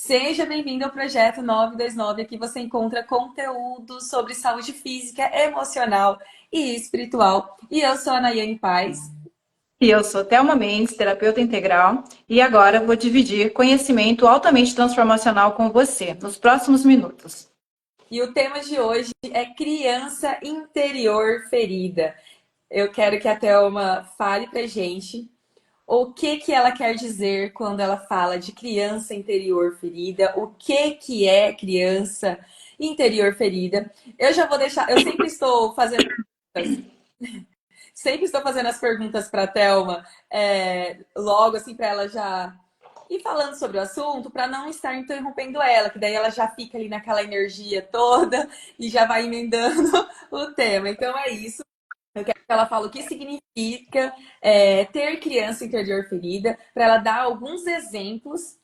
Seja bem-vindo ao Projeto 929. Aqui você encontra conteúdo sobre saúde física, emocional e espiritual. E eu sou a Nayane Paz. E eu sou Thelma Mendes, terapeuta integral, e agora vou dividir conhecimento altamente transformacional com você nos próximos minutos. E o tema de hoje é criança interior ferida. Eu quero que a Thelma fale pra gente o que ela quer dizer quando ela fala de criança interior ferida, o que é criança interior ferida. Eu já vou deixar, eu sempre estou fazendo as perguntas para a Thelma, logo assim para ela já ir falando sobre o assunto, para não estar interrompendo ela, que daí ela já fica ali naquela energia toda e já vai emendando o tema. Então é isso. Eu quero que ela fale o que significa ter criança interior ferida, para ela dar alguns exemplos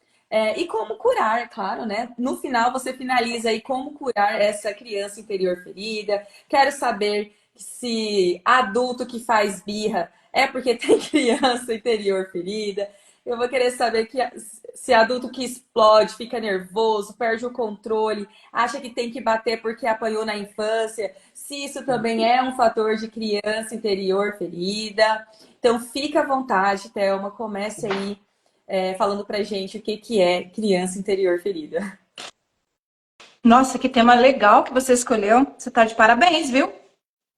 e como curar, claro, né? No final você finaliza aí como curar essa criança interior ferida. Quero saber se adulto que faz birra é porque tem criança interior ferida. Eu vou querer saber que se adulto que explode, fica nervoso, perde o controle, acha que tem que bater porque apanhou na infância, se isso também é um fator de criança interior ferida. Então, fica à vontade, Thelma, comece aí falando pra gente o que é criança interior ferida. Nossa, que tema legal que você escolheu. Você está de parabéns, viu?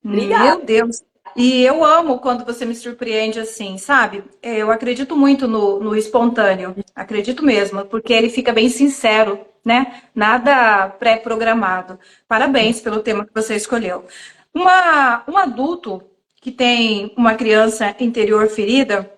Obrigada. Meu Deus. E eu amo quando você me surpreende assim, sabe? Eu acredito muito no espontâneo. Acredito mesmo, porque ele fica bem sincero, né? Nada pré-programado. Parabéns pelo tema que você escolheu. Um adulto que tem uma criança interior ferida,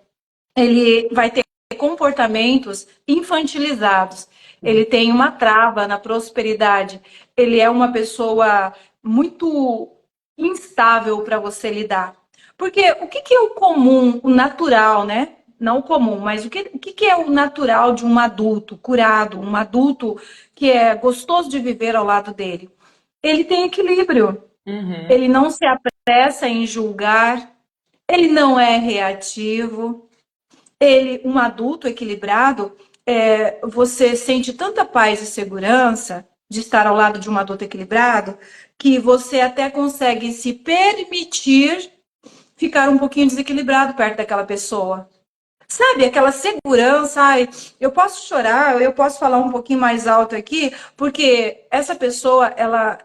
ele vai ter comportamentos infantilizados. Ele tem uma trava na prosperidade. Ele é uma pessoa muito instável para você lidar. Porque o que é o comum, o natural, né? Não o comum, mas o que é o natural de um adulto curado, um adulto que é gostoso de viver ao lado dele? Ele tem equilíbrio. Uhum. Ele não se apressa em julgar, ele não é reativo, um adulto equilibrado, você sente tanta paz e segurança de estar ao lado de um adulto equilibrado, que você até consegue se permitir ficar um pouquinho desequilibrado perto daquela pessoa. Sabe, aquela segurança, ai, eu posso chorar, eu posso falar um pouquinho mais alto aqui, porque essa pessoa, ela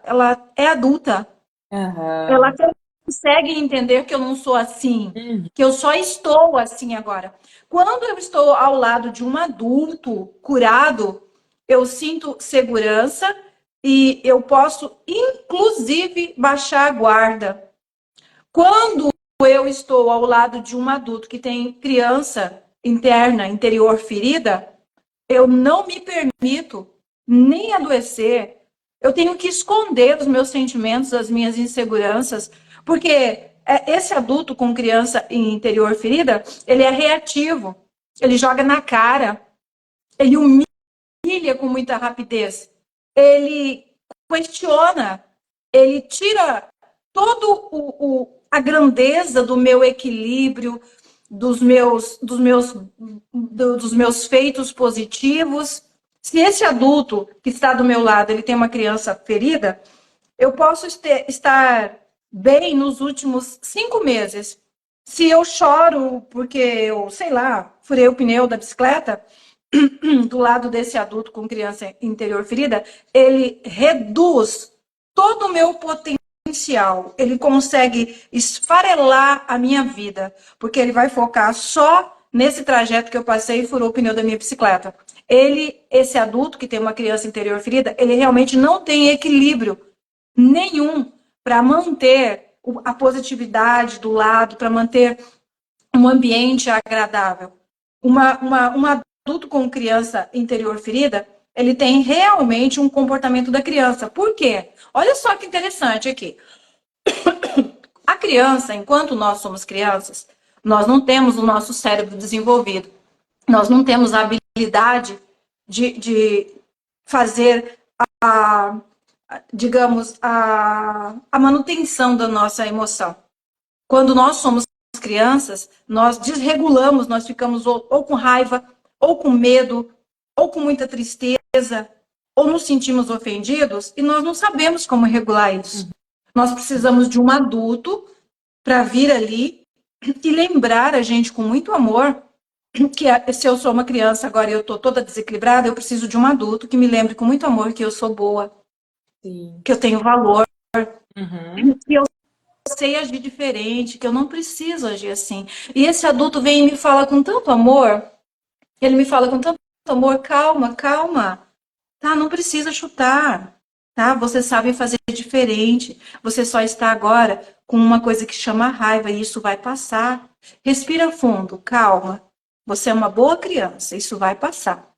é adulta, ela Aham. consegue entender que eu não sou assim, Uhum. que eu só estou assim agora. Quando eu estou ao lado de um adulto curado, eu sinto segurança e eu posso, inclusive, baixar a guarda. Quando eu estou ao lado de um adulto que tem criança interna, interior ferida, eu não me permito nem adoecer. Eu tenho que esconder os meus sentimentos, as minhas inseguranças, porque esse adulto com criança em interior ferida, ele é reativo, ele joga na cara, ele humilha com muita rapidez, ele questiona, ele tira todo a grandeza do meu equilíbrio, dos meus feitos positivos. Se esse adulto que está do meu lado, ele tem uma criança ferida, eu posso estar bem nos últimos 5 meses. Se eu choro porque eu, sei lá, furei o pneu da bicicleta, do lado desse adulto com criança interior ferida, ele reduz todo o meu potencial. Ele consegue esfarelar a minha vida, porque ele vai focar só nesse trajeto que eu passei e furou o pneu da minha bicicleta. Esse adulto que tem uma criança interior ferida, ele realmente não tem equilíbrio nenhum para manter a positividade do lado, para manter um ambiente agradável. Um adulto com criança interior ferida, ele tem realmente um comportamento da criança. Por quê? Olha só que interessante aqui. A criança, enquanto nós somos crianças, nós não temos o nosso cérebro desenvolvido. Nós não temos a habilidade de fazer a, digamos, a manutenção da nossa emoção. Quando nós somos crianças, nós desregulamos, nós ficamos ou com raiva, ou com medo, ou com muita tristeza, ou nos sentimos ofendidos e nós não sabemos como regular isso. Nós precisamos de um adulto para vir ali e lembrar a gente com muito amor que se eu sou uma criança agora e eu estou toda desequilibrada, eu preciso de um adulto que me lembre com muito amor que eu sou boa, Sim. que eu tenho valor, Uhum. que eu sei agir diferente, que eu não preciso agir assim. E esse adulto vem e me fala com tanto amor, ele me fala com tanto amor, calma, calma, tá? Não precisa chutar, tá? Você sabe fazer diferente. Você só está agora com uma coisa que chama raiva e isso vai passar. Respira fundo, calma. Você é uma boa criança, isso vai passar.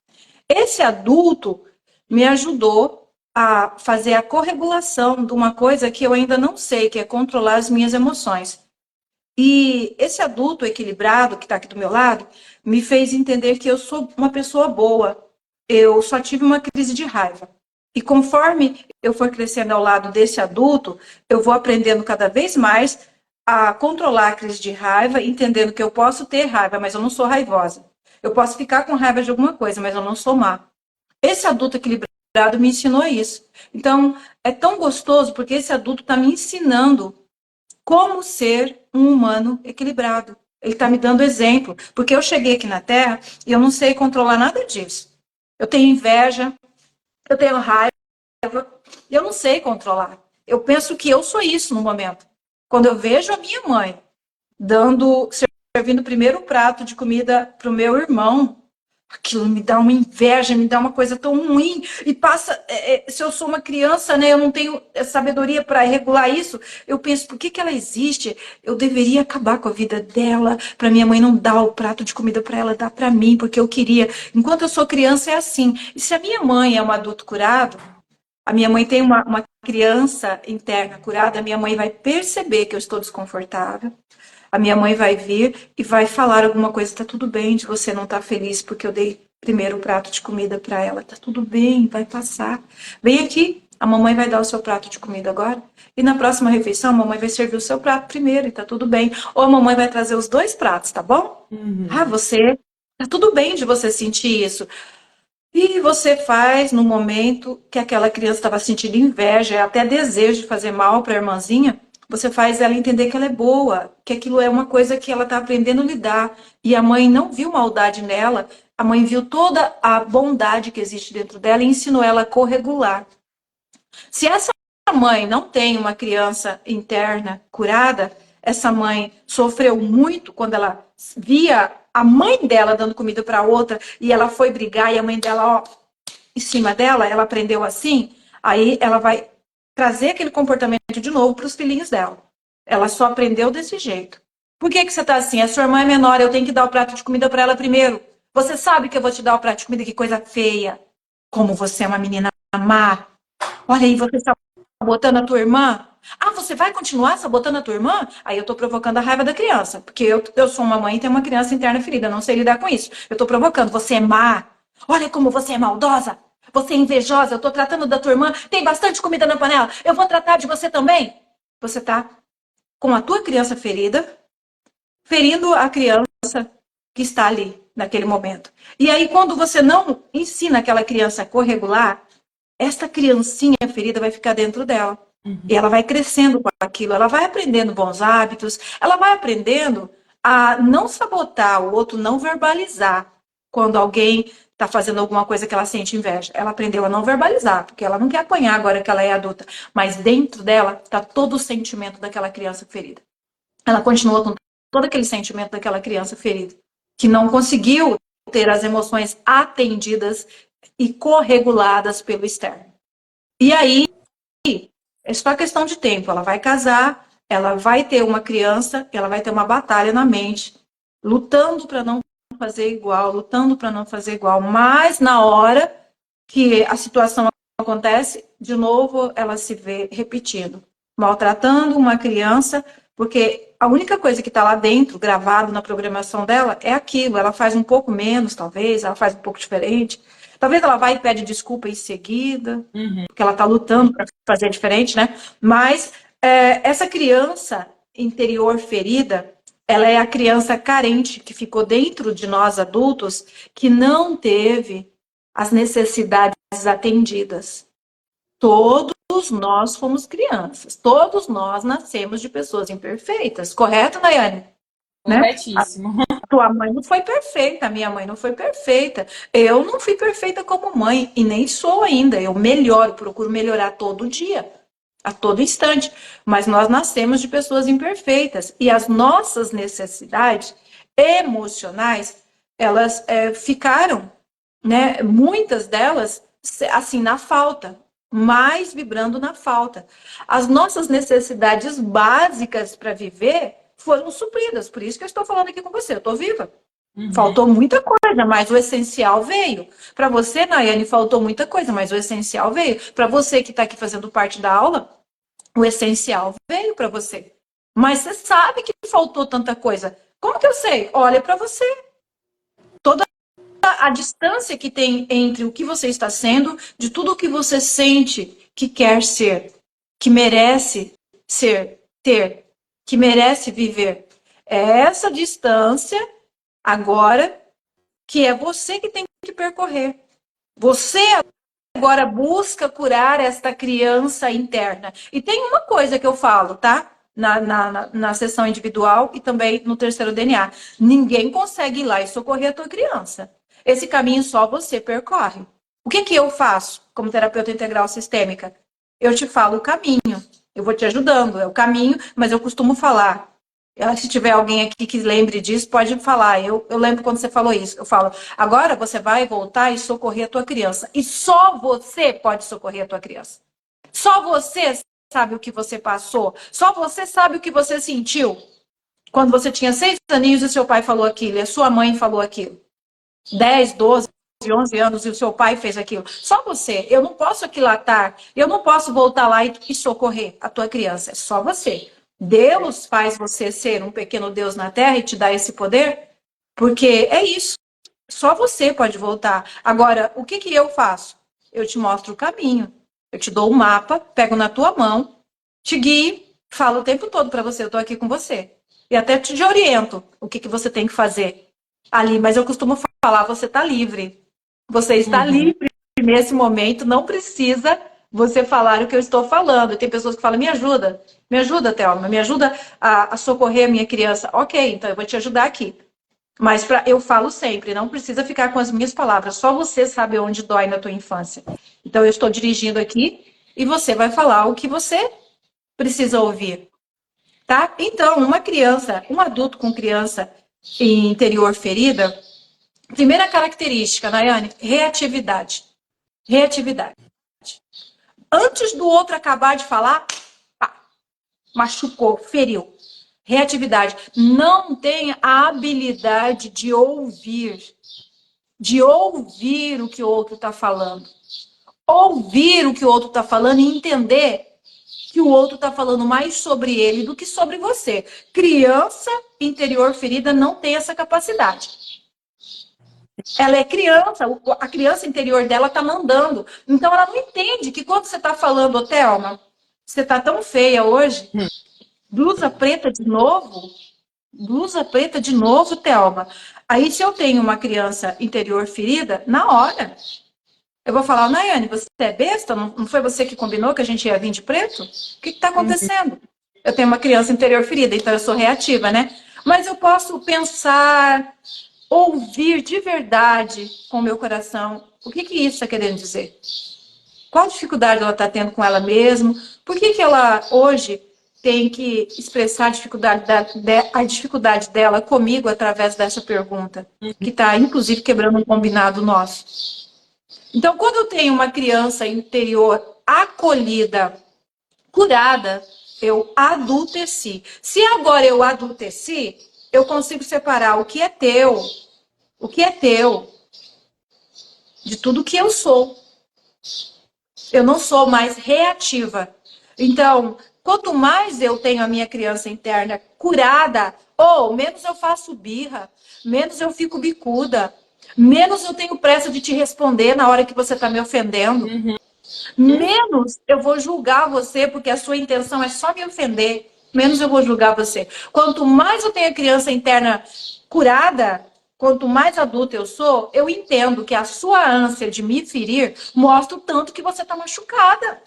Esse adulto me ajudou a fazer a corregulação de uma coisa que eu ainda não sei, que é controlar as minhas emoções. E esse adulto equilibrado que está aqui do meu lado me fez entender que eu sou uma pessoa boa. Eu só tive uma crise de raiva. E conforme eu for crescendo ao lado desse adulto, eu vou aprendendo cada vez mais a controlar a crise de raiva, entendendo que eu posso ter raiva, mas eu não sou raivosa. Eu posso ficar com raiva de alguma coisa, mas eu não sou má. Esse adulto equilibrado me ensinou isso. Então, é tão gostoso porque esse adulto está me ensinando como ser um humano equilibrado. Ele está me dando exemplo, porque eu cheguei aqui na Terra e eu não sei controlar nada disso. Eu tenho inveja, eu tenho raiva, e eu não sei controlar. Eu penso que eu sou isso no momento. Quando eu vejo a minha mãe servindo o primeiro prato de comida para o meu irmão, aquilo me dá uma inveja, me dá uma coisa tão ruim. E passa, se eu sou uma criança, né, eu não tenho sabedoria para regular isso, eu penso, por que que ela existe? Eu deveria acabar com a vida dela, para minha mãe não dar o prato de comida para ela, dar para mim, porque eu queria. Enquanto eu sou criança, é assim. E se a minha mãe é um adulto curado, a minha mãe tem uma criança interna curada, a minha mãe vai perceber que eu estou desconfortável. A minha mãe vai vir e vai falar alguma coisa. Tá tudo bem de você não estar feliz porque eu dei primeiro o prato de comida para ela. Tá tudo bem, vai passar. Vem aqui, a mamãe vai dar o seu prato de comida agora. E na próxima refeição, a mamãe vai servir o seu prato primeiro e tá tudo bem. Ou a mamãe vai trazer os dois pratos, tá bom? Ah, você. Tá tudo bem de você sentir isso. E você faz no momento que aquela criança estava sentindo inveja, até desejo de fazer mal para a irmãzinha, você faz ela entender que ela é boa, que aquilo é uma coisa que ela está aprendendo a lidar. E a mãe não viu maldade nela, a mãe viu toda a bondade que existe dentro dela e ensinou ela a corregular. Se essa mãe não tem uma criança interna curada, essa mãe sofreu muito quando ela via a mãe dela dando comida para outra e ela foi brigar e a mãe dela, ó, em cima dela, ela aprendeu assim, aí ela vai trazer aquele comportamento de novo para os filhinhos dela. Ela só aprendeu desse jeito. Por que que você tá assim? A sua irmã é menor, eu tenho que dar o prato de comida para ela primeiro. Você sabe que eu vou te dar o prato de comida, que coisa feia. Como você é uma menina má. Olha aí, você está sabotando a tua irmã? Ah, você vai continuar sabotando a tua irmã? Aí eu tô provocando a raiva da criança. Porque eu sou uma mãe e tenho uma criança interna ferida. Não sei lidar com isso. Eu tô provocando. Você é má. Olha como você é maldosa. Você é invejosa. Eu tô tratando da tua irmã. Tem bastante comida na panela. Eu vou tratar de você também. Você tá com a tua criança ferida, ferindo a criança que está ali naquele momento. E aí, quando você não ensina aquela criança a corregular, esta criancinha ferida vai ficar dentro dela. E ela vai crescendo com aquilo, ela vai aprendendo bons hábitos, ela vai aprendendo a não sabotar o outro, não verbalizar quando alguém está fazendo alguma coisa que ela sente inveja. Ela aprendeu a não verbalizar, porque ela não quer apanhar agora que ela é adulta. Mas dentro dela está todo o sentimento daquela criança ferida. Ela continua com todo aquele sentimento daquela criança ferida, que não conseguiu ter as emoções atendidas e correguladas pelo externo. E aí, é só questão de tempo. Ela vai casar, ela vai ter uma criança, ela vai ter uma batalha na mente, lutando para não fazer igual, lutando para não fazer igual. Mas na hora que a situação acontece, de novo ela se vê repetindo, maltratando uma criança, porque a única coisa que está lá dentro, gravado na programação dela, é aquilo. Ela faz um pouco menos, talvez, ela faz um pouco diferente. Talvez ela vai e pede desculpa em seguida, porque ela está lutando para fazer diferente, né? Mas essa criança interior ferida, ela é a criança carente que ficou dentro de nós adultos, que não teve as necessidades atendidas. Todos nós fomos crianças. Todos nós nascemos de pessoas imperfeitas. Correto, Nayane? Né? Corretíssimo. A tua mãe não foi perfeita, a minha mãe não foi perfeita. Eu não fui perfeita como mãe e nem sou ainda. Eu melhoro, procuro melhorar todo dia, a todo instante. Mas nós nascemos de pessoas imperfeitas e as nossas necessidades emocionais, elas ficaram, né? Muitas delas, assim, na falta, mais vibrando na falta. As nossas necessidades básicas para viver foram supridas. Por isso que eu estou falando aqui com você. Eu estou viva. Faltou muita coisa, mas o essencial veio. Para você, Nayane, faltou muita coisa, mas o essencial veio. Para você que está aqui fazendo parte da aula, o essencial veio para você. Mas você sabe que faltou tanta coisa. Como que eu sei? Olha para você. Toda a distância que tem entre o que você está sendo, de tudo o que você sente que quer ser, que merece ser, ter, que merece viver. É essa distância agora que é você que tem que percorrer. Você agora busca curar esta criança interna. E tem uma coisa que eu falo, tá? Na sessão individual e também no terceiro DNA. Ninguém consegue ir lá e socorrer a tua criança. Esse caminho só você percorre. O que eu faço como terapeuta integral sistêmica? Eu te falo o caminho. Eu vou te ajudando, é o caminho, mas eu costumo falar. Se tiver alguém aqui que lembre disso, pode falar. Eu lembro quando você falou isso. Eu falo, agora você vai voltar e socorrer a tua criança. E só você pode socorrer a tua criança. Só você sabe o que você passou. Só você sabe o que você sentiu. Quando você tinha 6 aninhos e seu pai falou aquilo, e a sua mãe falou aquilo. 10, 12, 11 anos e o seu pai fez aquilo. Só você. Eu não posso aquilatar. Eu não posso voltar lá e socorrer a tua criança. É só você. Deus faz você ser um pequeno Deus na Terra e te dá esse poder, porque é isso. Só você pode voltar. Agora, o que eu faço? Eu te mostro o caminho. Eu te dou o mapa, pego na tua mão, te guio, falo o tempo todo para você, eu tô aqui com você. E até te oriento o que você tem que fazer ali. Mas eu costumo falar, você está livre. Você está livre nesse momento, não precisa você falar o que eu estou falando. Tem pessoas que falam, me ajuda, Thelma, me ajuda a socorrer a minha criança. Ok, então eu vou te ajudar aqui. Mas eu falo sempre, não precisa ficar com as minhas palavras, só você sabe onde dói na tua infância. Então eu estou dirigindo aqui e você vai falar o que você precisa ouvir. Tá? Então, uma criança, um adulto com criança interior ferida, primeira característica, Nayane, reatividade. Reatividade. Antes do outro acabar de falar, pá, machucou, feriu. Reatividade. Não tem a habilidade de ouvir o que o outro está falando. Ouvir o que o outro está falando e entender que o outro está falando mais sobre ele do que sobre você. Criança interior ferida não tem essa capacidade. Ela é criança, a criança interior dela está mandando. Então ela não entende que quando você está falando, ô Thelma, você está tão feia hoje, blusa preta de novo, Thelma. Aí se eu tenho uma criança interior ferida, na hora, eu vou falar, Nayane, você é besta? Não foi você que combinou que a gente ia vir de preto? O que está acontecendo? Eu tenho uma criança interior ferida, então eu sou reativa, né? Mas eu posso pensar, ouvir de verdade com o meu coração. O que isso está querendo dizer? Qual dificuldade ela está tendo com ela mesma? Por que ela hoje tem que expressar a dificuldade dela comigo através dessa pergunta? Que está, inclusive, quebrando um combinado nosso. Então, quando eu tenho uma criança interior acolhida, curada, eu adulteci. Se agora eu adulteci, eu consigo separar o que é teu, de tudo que eu sou. Eu não sou mais reativa. Então, quanto mais eu tenho a minha criança interna curada, menos eu faço birra, menos eu fico bicuda, menos eu tenho pressa de te responder na hora que você está me ofendendo. Menos eu vou julgar você, porque a sua intenção é só me ofender. Menos eu vou julgar você. Quanto mais eu tenho a criança interna curada, quanto mais adulta eu sou, eu entendo que a sua ânsia de me ferir mostra o tanto que você está machucada.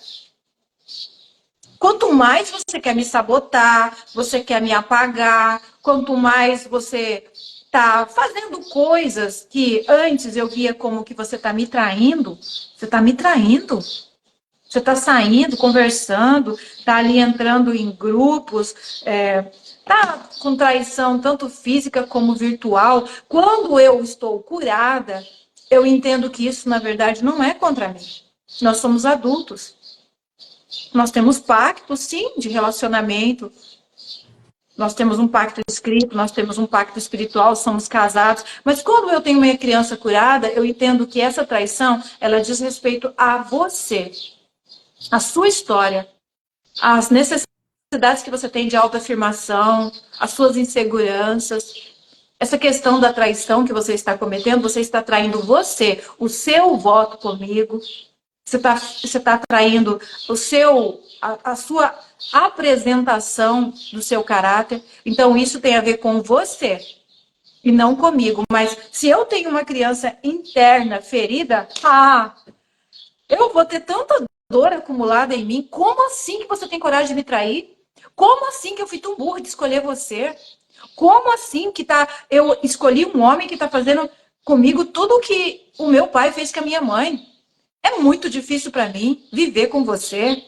Quanto mais você quer me sabotar, você quer me apagar, quanto mais você está fazendo coisas que antes eu via como que você está me traindo, você está me traindo. Você está saindo, conversando, está ali entrando em grupos, tá com traição tanto física como virtual. Quando eu estou curada, eu entendo que isso, na verdade, não é contra mim. Nós somos adultos. Nós temos pacto, sim, de relacionamento. Nós temos um pacto escrito, nós temos um pacto espiritual, somos casados. Mas quando eu tenho uma criança curada, eu entendo que essa traição, ela diz respeito a você, a sua história, as necessidades que você tem de autoafirmação, as suas inseguranças. Essa questão da traição que você está cometendo, você está traindo você, o seu voto comigo. Você está traindo a sua apresentação do seu caráter. Então, isso tem a ver com você e não comigo. Mas se eu tenho uma criança interna ferida, eu vou ter tanta dor acumulada em mim. Como assim que você tem coragem de me trair? Como assim que eu fui tão burra de escolher você? Como assim que eu escolhi um homem que está fazendo comigo tudo o que o meu pai fez com a minha mãe? É muito difícil para mim viver com você.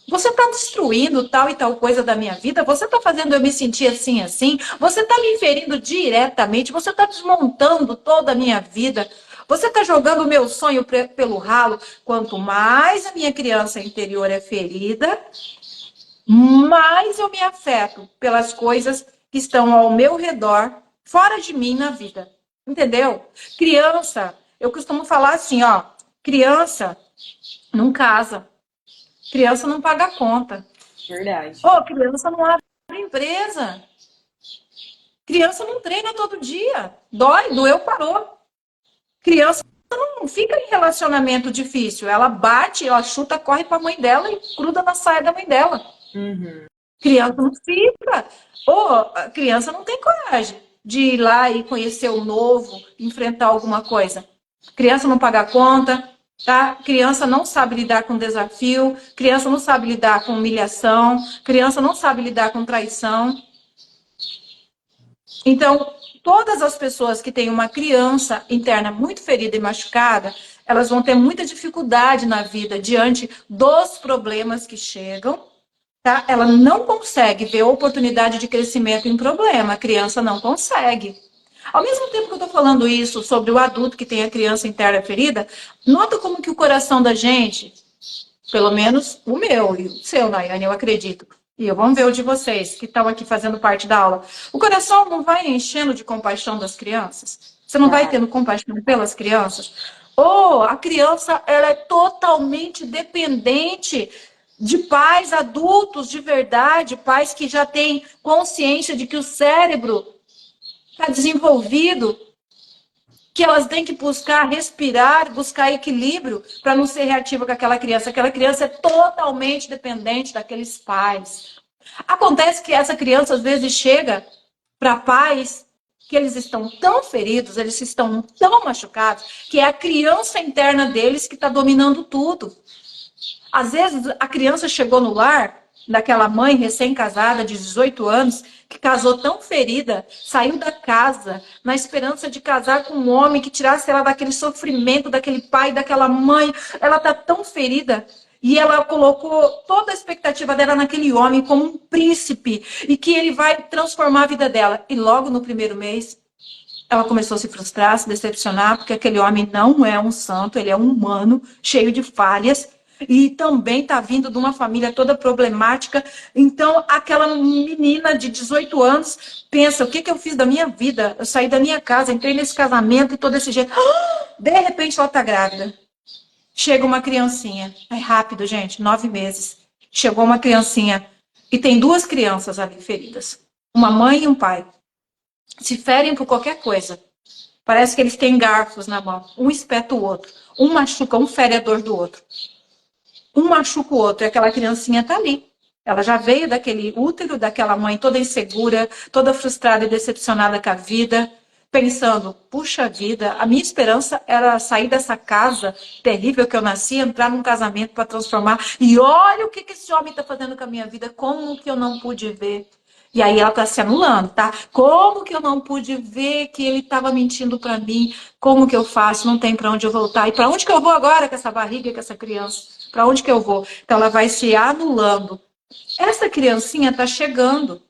Você está destruindo tal e tal coisa da minha vida. Você está fazendo eu me sentir assim, assim. Você está me ferindo diretamente. Você está desmontando toda a minha vida. Você está jogando o meu sonho pelo ralo. Quanto mais a minha criança interior é ferida, mais eu me afeto pelas coisas que estão ao meu redor, fora de mim na vida. Entendeu? Criança, eu costumo falar assim, ó. Criança não casa. Criança não paga conta. Verdade. Criança não abre empresa. Criança não treina todo dia. Doeu, parou. Criança não fica em relacionamento difícil. Ela bate, ela chuta, corre para a mãe dela e gruda na saia da mãe dela. Uhum. Criança não fica. A criança não tem coragem de ir lá e conhecer o novo, enfrentar alguma coisa. Criança não paga conta, tá? Criança não sabe lidar com desafio, criança não sabe lidar com humilhação, criança não sabe lidar com traição. Então, todas as pessoas que têm uma criança interna muito ferida e machucada, elas vão ter muita dificuldade na vida diante dos problemas que chegam. Tá? Ela não consegue ver oportunidade de crescimento em problema. A criança não consegue. Ao mesmo tempo que eu estou falando isso sobre o adulto que tem a criança interna ferida, nota como que o coração da gente, pelo menos o meu e o seu, Nayane, eu acredito, e vamos ver o de vocês que estão aqui fazendo parte da aula, o coração não vai enchendo de compaixão das crianças? Você não vai tendo compaixão pelas crianças? A criança ela é totalmente dependente de pais adultos de verdade, pais que já têm consciência de que o cérebro está desenvolvido, que elas têm que buscar respirar, buscar equilíbrio para não ser reativa com aquela criança. Aquela criança é totalmente dependente daqueles pais. Acontece que essa criança às vezes chega para pais que eles estão tão feridos, eles estão tão machucados, que é a criança interna deles que está dominando tudo. Às vezes, a criança chegou no lar daquela mãe recém-casada de 18 anos, que casou tão ferida, saiu da casa na esperança de casar com um homem que tirasse ela daquele sofrimento, daquele pai, daquela mãe. Ela está tão ferida e ela colocou toda a expectativa dela naquele homem como um príncipe e que ele vai transformar a vida dela. E logo no primeiro mês, ela começou a se frustrar, a se decepcionar, porque aquele homem não é um santo, ele é um humano, cheio de falhas. E também está vindo de uma família toda problemática. Então, aquela menina de 18 anos pensa, o que eu fiz da minha vida? Eu saí da minha casa, entrei nesse casamento e todo esse jeito. De repente, ela está grávida. Chega uma criancinha. É rápido, gente, 9 meses. Chegou uma criancinha. E tem 2 crianças ali feridas. Uma mãe e um pai. Se ferem por qualquer coisa. Parece que eles têm garfos na mão. Um espeta o outro. Um machuca, um fere a dor do outro. Um machuca o outro e aquela criancinha está ali. Ela já veio daquele útero, daquela mãe toda insegura, toda frustrada e decepcionada com a vida, pensando, puxa vida, a minha esperança era sair dessa casa terrível que eu nasci, entrar num casamento para transformar. E olha o que esse homem está fazendo com a minha vida, como que eu não pude ver? E aí ela está se anulando, tá? Como que eu não pude ver que ele estava mentindo para mim? Como que eu faço? Não tem para onde eu voltar. E para onde que eu vou agora com essa barriga, com essa criança? Para onde que eu vou? Então ela vai se anulando. Essa criancinha está chegando.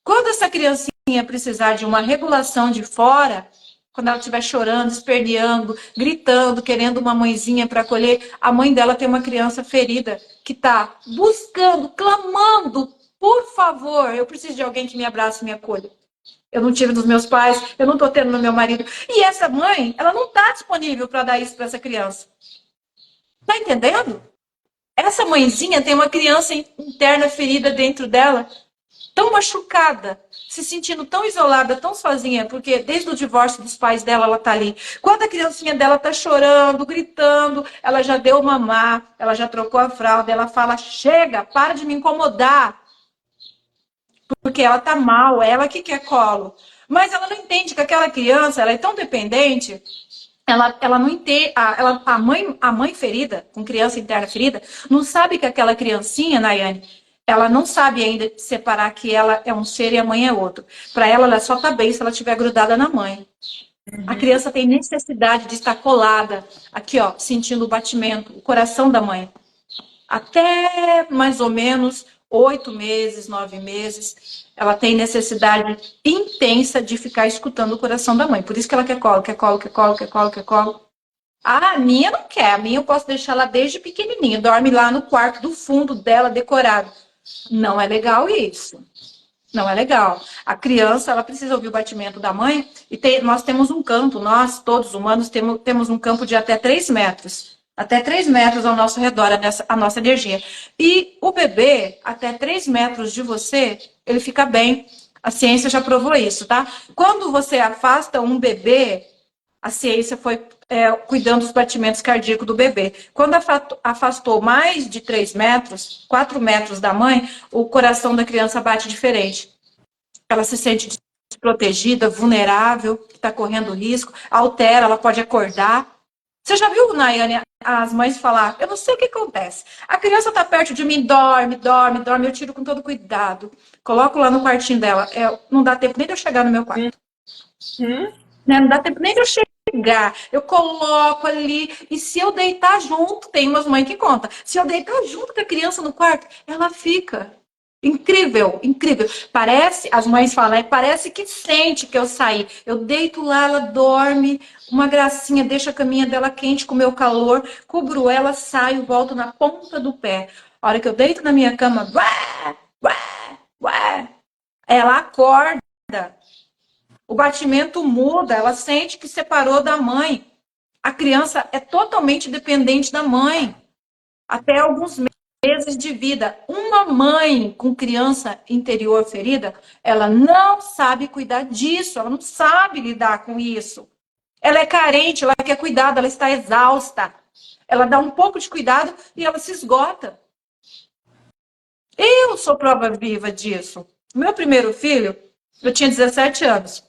Quando essa criancinha precisar de uma regulação de fora, quando ela estiver chorando, esperneando, gritando, querendo uma mãezinha para acolher, a mãe dela tem uma criança ferida que está buscando, clamando, por favor, eu preciso de alguém que me abrace e me acolha. Eu não tive dos meus pais, eu não estou tendo no meu marido. E essa mãe, ela não está disponível para dar isso para essa criança. Está entendendo? Essa mãezinha tem uma criança interna ferida dentro dela, tão machucada, se sentindo tão isolada, tão sozinha, porque desde o divórcio dos pais dela, ela tá ali. Quando a criancinha dela tá chorando, gritando, ela já deu mamar, ela já trocou a fralda, ela fala, chega, para de me incomodar, porque ela tá mal, ela que quer colo. Mas ela não entende que aquela criança, ela é tão dependente, ela não entende, a mãe ferida, com criança interna ferida, não sabe que aquela criancinha, Nayane, ela não sabe ainda separar que ela é um ser e a mãe é outro. Para ela só tá bem se ela estiver grudada na mãe. A criança tem necessidade de estar colada, aqui ó, sentindo o batimento, o coração da mãe. Até mais ou menos 8 meses, 9 meses, ela tem necessidade intensa de ficar escutando o coração da mãe. Por isso que ela quer colo, quer colo, quer colo, quer colo, quer colo. A minha não quer, a minha eu posso deixar ela desde pequenininha, dorme lá no quarto do fundo dela, decorado. Não é legal isso. Não é legal. A criança, ela precisa ouvir o batimento da mãe e nós temos um campo, nós, todos humanos, temos um campo de até 3 metros. Até 3 metros ao nosso redor, a nossa energia. E o bebê, até 3 metros de você, ele fica bem. A ciência já provou isso, tá? Quando você afasta um bebê, a ciência foi cuidando dos batimentos cardíacos do bebê. Quando afastou mais de 3 metros, 4 metros da mãe, o coração da criança bate diferente. Ela se sente desprotegida, vulnerável, está correndo risco, altera, ela pode acordar. Você já viu, Nayane, as mães falar, eu não sei o que acontece. A criança está perto de mim, dorme, dorme, dorme, eu tiro com todo cuidado. Coloco lá no quartinho dela. Não dá tempo nem de eu chegar no meu quarto. Não dá tempo nem de eu chegar. Eu coloco ali, e se eu deitar junto, tem umas mães que contam, se eu deitar junto com a criança no quarto, ela fica. Incrível, incrível. Parece, as mães falam, parece que sente que eu saí. Eu deito lá, ela dorme, uma gracinha, deixo a caminha dela quente com o meu calor, cubro ela, saio, volto na ponta do pé. A hora que eu deito na minha cama, ué, ué, ué, ela acorda. O batimento muda, ela sente que separou da mãe. A criança é totalmente dependente da mãe. Até alguns meses de vida. Uma mãe com criança interior ferida, ela não sabe cuidar disso, ela não sabe lidar com isso. Ela é carente, ela quer cuidado, ela está exausta. Ela dá um pouco de cuidado e ela se esgota. Eu sou prova viva disso. Meu primeiro filho, eu tinha 17 anos.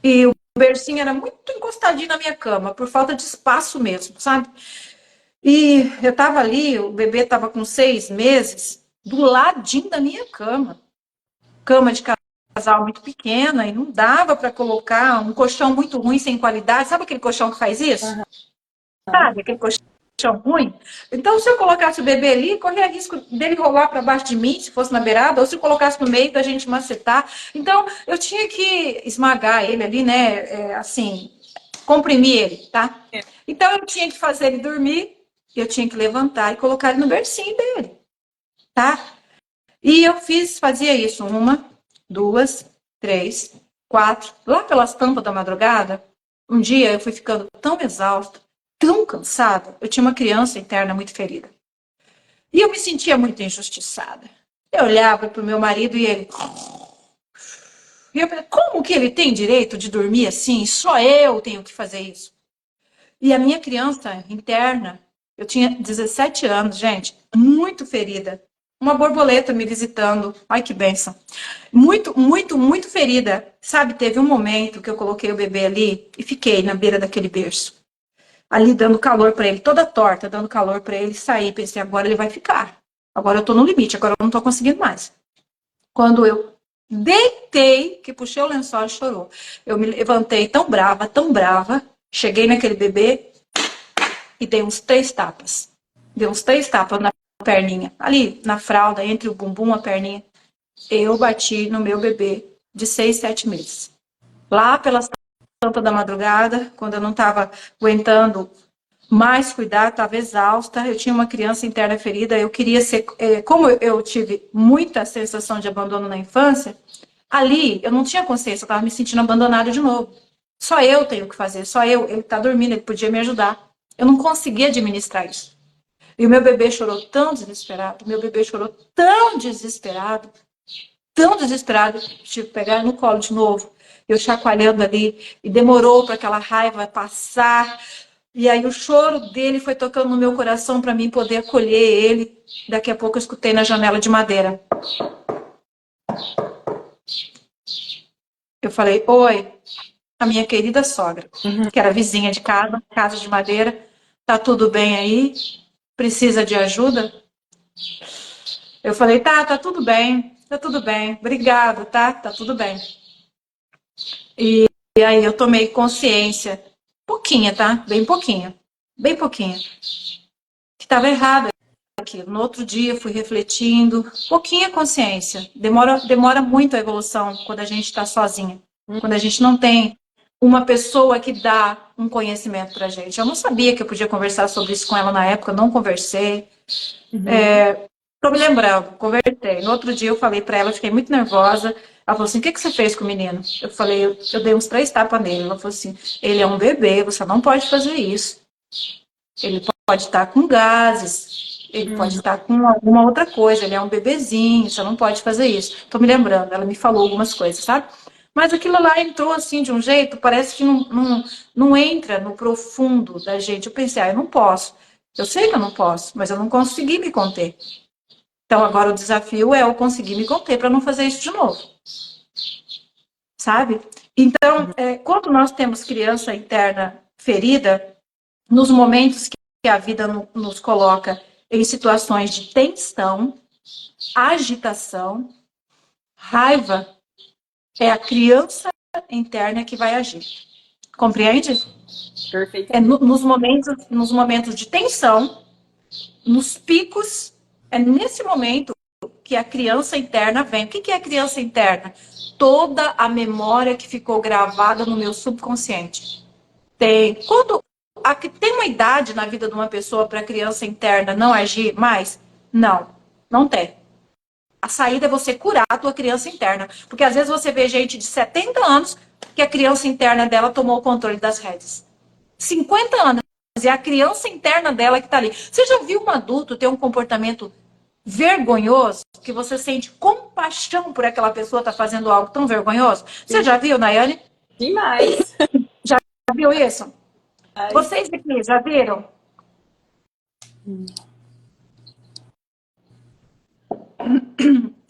E o bercinho era muito encostadinho na minha cama, por falta de espaço mesmo, sabe? E eu tava ali, o bebê tava com 6 meses, do ladinho da minha cama. Cama de casal muito pequena, e não dava para colocar um colchão muito ruim, sem qualidade. Sabe aquele colchão que faz isso? Sabe, aquele colchão ruim? Então, se eu colocasse o bebê ali, corria risco dele rolar para baixo de mim, se fosse na beirada, ou se eu colocasse no meio da gente macetar. Então, eu tinha que esmagar ele ali, né? Assim, comprimir ele, tá? Então, eu tinha que fazer ele dormir, eu tinha que levantar e colocar ele no bercinho dele, tá? E eu fazia isso 1, 2, 3, 4. Lá pelas tantas da madrugada, um dia eu fui ficando tão exausta, tão cansada, eu tinha uma criança interna muito ferida. E eu me sentia muito injustiçada. Eu olhava para o meu marido e ele... E eu pensei, como que ele tem direito de dormir assim? Só eu tenho que fazer isso. E a minha criança interna, eu tinha 17 anos, gente, muito ferida. uma borboleta me visitando. Ai, que bênção. Muito, muito, muito ferida. Sabe, teve um momento que eu coloquei o bebê ali e fiquei na beira daquele berço. Ali dando calor para ele, toda torta, dando calor para ele sair. Pensei, agora ele vai ficar. Agora eu tô no limite, agora eu não tô conseguindo mais. Quando eu deitei, que puxei o lençol e chorou. Eu me levantei tão brava, cheguei naquele bebê e dei uns 3 tapas. Dei uns 3 tapas na perninha. Ali, na fralda, entre o bumbum e a perninha. Eu bati no meu bebê de 6, 7 meses. Lá pelas tantas da madrugada, quando eu não estava aguentando mais cuidar, estava exausta, eu tinha uma criança interna ferida, eu queria ser... Como eu tive muita sensação de abandono na infância, ali eu não tinha consciência, eu estava me sentindo abandonada de novo. Só eu tenho o que fazer, só eu. Ele está dormindo, ele podia me ajudar. Eu não conseguia administrar isso. E o meu bebê chorou tão desesperado, tão desesperado, tive que pegar no colo de novo, eu chacoalhando ali, e demorou para aquela raiva passar, e aí o choro dele foi tocando no meu coração para mim poder acolher ele. Daqui a pouco eu escutei na janela de madeira. Eu falei, oi, a minha querida sogra, que era vizinha de casa, casa de madeira, tá tudo bem aí? Precisa de ajuda? Eu falei, tá tudo bem, obrigado, tá tudo bem. E aí eu tomei consciência, pouquinha, tá? Bem pouquinha, que estava errado aquilo. No outro dia fui refletindo, pouquinha consciência. Demora muito a evolução quando a gente está sozinha, quando a gente não tem uma pessoa que dá um conhecimento pra gente. Eu não sabia que eu podia conversar sobre isso com ela na época, eu não conversei. Tô me lembrando, conversei. No outro dia eu falei pra ela, eu fiquei muito nervosa. Ela falou assim, o que você fez com o menino? Eu falei, eu dei uns 3 tapas nele. Ela falou assim, ele é um bebê, você não pode fazer isso. Ele pode estar com gases, ele pode estar com alguma outra coisa, ele é um bebezinho, você não pode fazer isso. Tô me lembrando, ela me falou algumas coisas, sabe? Mas aquilo lá entrou assim de um jeito, parece que não entra no profundo da gente. Eu pensei, eu não posso. Eu sei que eu não posso, mas eu não consegui me conter. Então agora o desafio é eu conseguir me conter para não fazer isso de novo. Sabe? Então, quando nós temos criança interna ferida, nos momentos que a vida nos coloca em situações de tensão, agitação, raiva, é a criança interna que vai agir. Compreende? Perfeito. Nos momentos de tensão, nos picos, é nesse momento que a criança interna vem. O que é a criança interna? Toda a memória que ficou gravada no meu subconsciente. Tem uma idade na vida de uma pessoa para a criança interna não agir mais? Não tem. A saída é você curar a tua criança interna. Porque às vezes você vê gente de 70 anos que a criança interna dela tomou o controle das redes. 50 anos, e a criança interna dela que está ali. Você já viu um adulto ter um comportamento vergonhoso, que você sente compaixão por aquela pessoa estar fazendo algo tão vergonhoso? Você já viu, Nayane? Demais. Já viu isso? Vocês aqui já viram?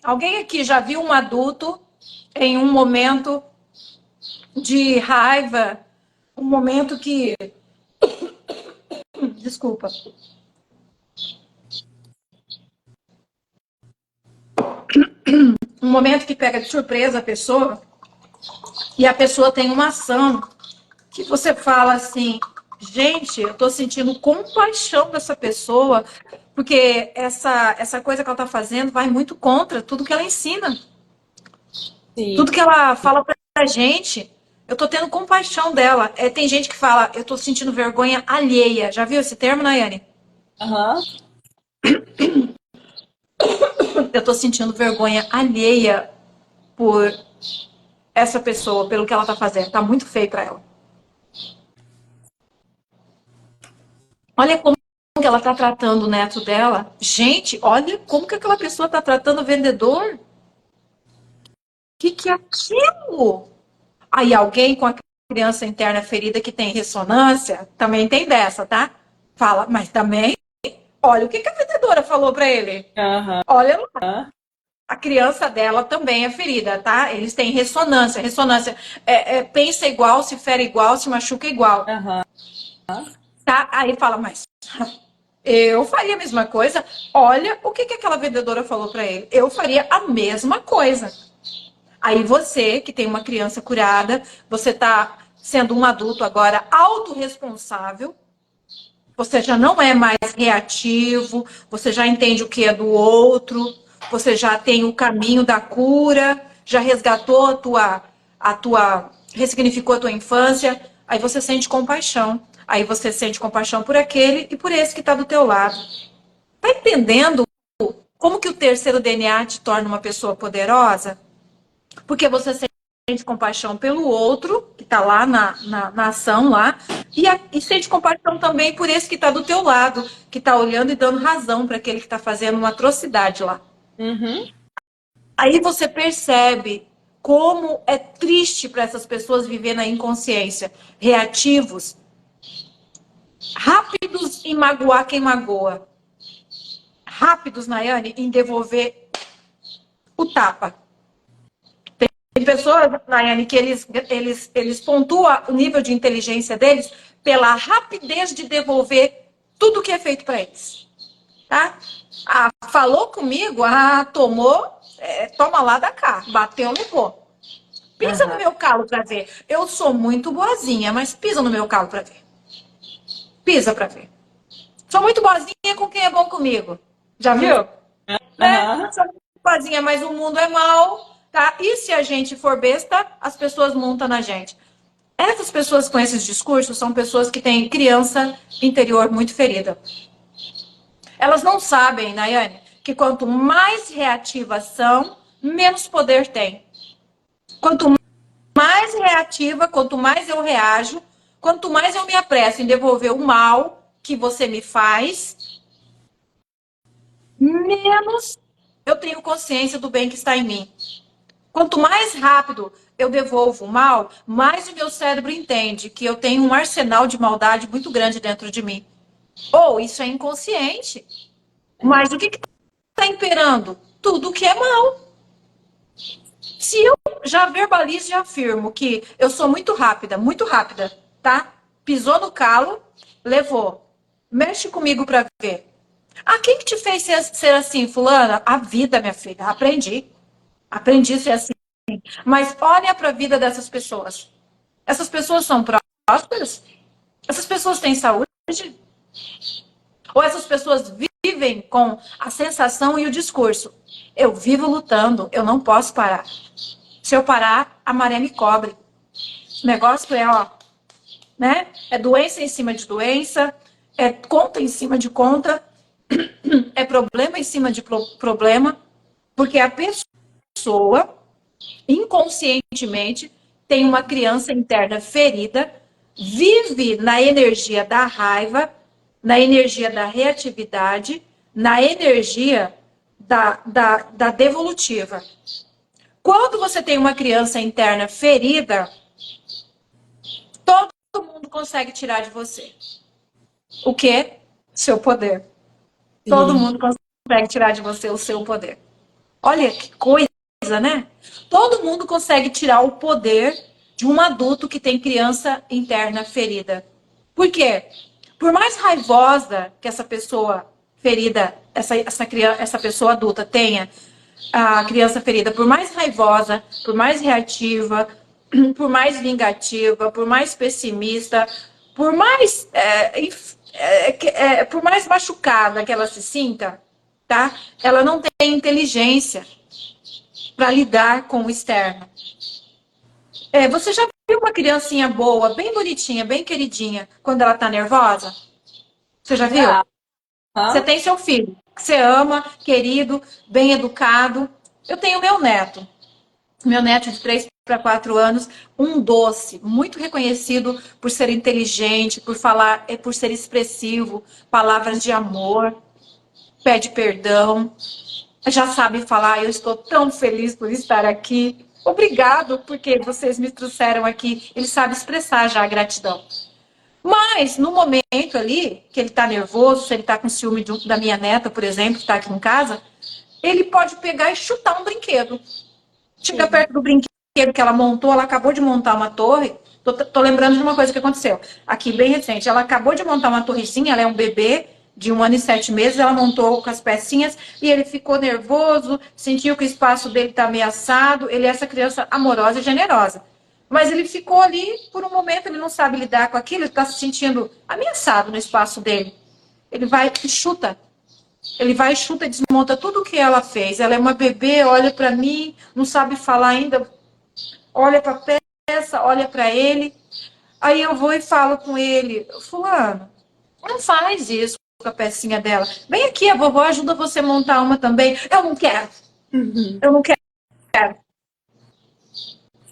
Alguém aqui já viu um adulto em um momento de raiva, um momento que... Desculpa. Um momento que pega de surpresa a pessoa e a pessoa tem uma ação que você fala assim, gente, eu tô sentindo compaixão dessa pessoa, porque essa coisa que ela tá fazendo vai muito contra tudo que ela ensina. Sim. Tudo que ela fala pra gente, eu tô tendo compaixão dela. Tem gente que fala, eu tô sentindo vergonha alheia. Já viu esse termo, Nayane? Eu tô sentindo vergonha alheia por essa pessoa, pelo que ela tá fazendo. Tá muito feio pra ela. Olha como que ela tá tratando o neto dela. Gente, olha como que aquela pessoa tá tratando o vendedor. Que é aquilo? Aí alguém com a criança interna ferida que tem ressonância, também tem dessa, tá? Fala, mas também, olha o que a vendedora vendedora falou para ele. Aham. Olha lá, a criança dela também é ferida, tá? Eles têm ressonância. Ressonância pensa igual, se fere igual, se machuca igual, Aham. tá? Aí fala, mas eu faria a mesma coisa. Olha o que aquela vendedora falou para ele. Eu faria a mesma coisa. Aí você, que tem uma criança curada, você está sendo um adulto agora autorresponsável, você já não é mais reativo, você já entende o que é do outro, você já tem o caminho da cura, já resgatou ressignificou a tua infância, aí você sente compaixão. Aí você sente compaixão por aquele e por esse que está do teu lado. Tá entendendo como que o terceiro DNA te torna uma pessoa poderosa? Porque você sente compaixão pelo outro, que está lá na ação lá, e sente compaixão também por esse que está do teu lado, que está olhando e dando razão para aquele que está fazendo uma atrocidade lá. Uhum. Aí você percebe como é triste para essas pessoas viver na inconsciência, reativos, rápidos em magoar quem magoa, rápidos, Nayane, em devolver o tapa. Tem pessoas, Nayane, que eles pontuam o nível de inteligência deles pela rapidez de devolver tudo que é feito para eles. Tá? Ah, falou comigo, tomou, toma lá da cá, bateu, levou. Pisa no meu calo para ver. Eu sou muito boazinha, mas pisa no meu calo para ver. Pisa para ver. Sou muito boazinha com quem é bom comigo. Já viu? Né? Sou muito boazinha, mas o mundo é mau, tá? E se a gente for besta, as pessoas montam na gente. Essas pessoas com esses discursos são pessoas que têm criança interior muito ferida. Elas não sabem, Nayane, que quanto mais reativas são, menos poder tem. Quanto mais reativa, quanto mais eu reajo, quanto mais eu me apresso em devolver o mal que você me faz, menos eu tenho consciência do bem que está em mim. Quanto mais rápido eu devolvo o mal, mais o meu cérebro entende que eu tenho um arsenal de maldade muito grande dentro de mim. Ou isso é inconsciente. Mas o que está imperando? Tudo que é mal. Se eu já verbalizo e afirmo que eu sou muito rápida, tá? Pisou no calo, levou. Mexe comigo para ver. Quem que te fez ser assim, fulana? A vida, minha filha. Aprendi. Aprendi a ser assim. Mas olha para a vida dessas pessoas. Essas pessoas são prósperas? Essas pessoas têm saúde? Ou essas pessoas vivem com a sensação e o discurso? Eu vivo lutando, eu não posso parar. Se eu parar, a maré me cobre. O negócio né? É doença em cima de doença, é conta em cima de conta, é problema em cima de problema, porque a pessoa, inconscientemente, tem uma criança interna ferida, vive na energia da raiva, na energia da reatividade, na energia da devolutiva. Quando você tem uma criança interna ferida, todo mundo consegue tirar de você. O quê? Seu poder. Todo mundo consegue tirar de você o seu poder. Olha que coisa, né? Todo mundo consegue tirar o poder de um adulto que tem criança interna ferida. Por quê? Por mais raivosa que essa pessoa ferida, essa pessoa adulta tenha, a criança ferida, por mais raivosa, por mais reativa, por mais vingativa, por mais pessimista, por mais por mais machucada que ela se sinta, tá? Ela não tem inteligência para lidar com o externo. Você já viu uma criancinha boa, bem bonitinha, bem queridinha, quando ela tá nervosa? Você já viu? Você tem seu filho, que você ama, querido, bem educado. Eu tenho meu neto de 3 para 4 anos, um doce, muito reconhecido por ser inteligente, por falar, por ser expressivo, palavras de amor, pede perdão, já sabe falar, eu estou tão feliz por estar aqui. Obrigado, porque vocês me trouxeram aqui. Ele sabe expressar já a gratidão. Mas, no momento ali, que ele está nervoso, se ele está com ciúme da minha neta, por exemplo, que está aqui em casa, ele pode pegar e chutar um brinquedo. Chega Sim. perto do brinquedo que ela montou, ela acabou de montar uma torre. Tô lembrando de uma coisa que aconteceu aqui bem recente. Ela acabou de montar uma torrezinha, ela é um bebê de 1 ano e 7 meses, ela montou com as pecinhas e ele ficou nervoso, sentiu que o espaço dele está ameaçado. Ele é essa criança amorosa e generosa. Mas ele ficou ali por um momento, ele não sabe lidar com aquilo, ele está se sentindo ameaçado no espaço dele. Ele vai e chuta. Ele vai, chuta e desmonta tudo o que ela fez. Ela é uma bebê, olha para mim, não sabe falar ainda, olha para a peça, olha para ele. Aí eu vou e falo com ele, fulano, não faz isso com a pecinha dela. Vem aqui, a vovó ajuda você a montar uma também. Eu não quero, Uhum. eu não quero.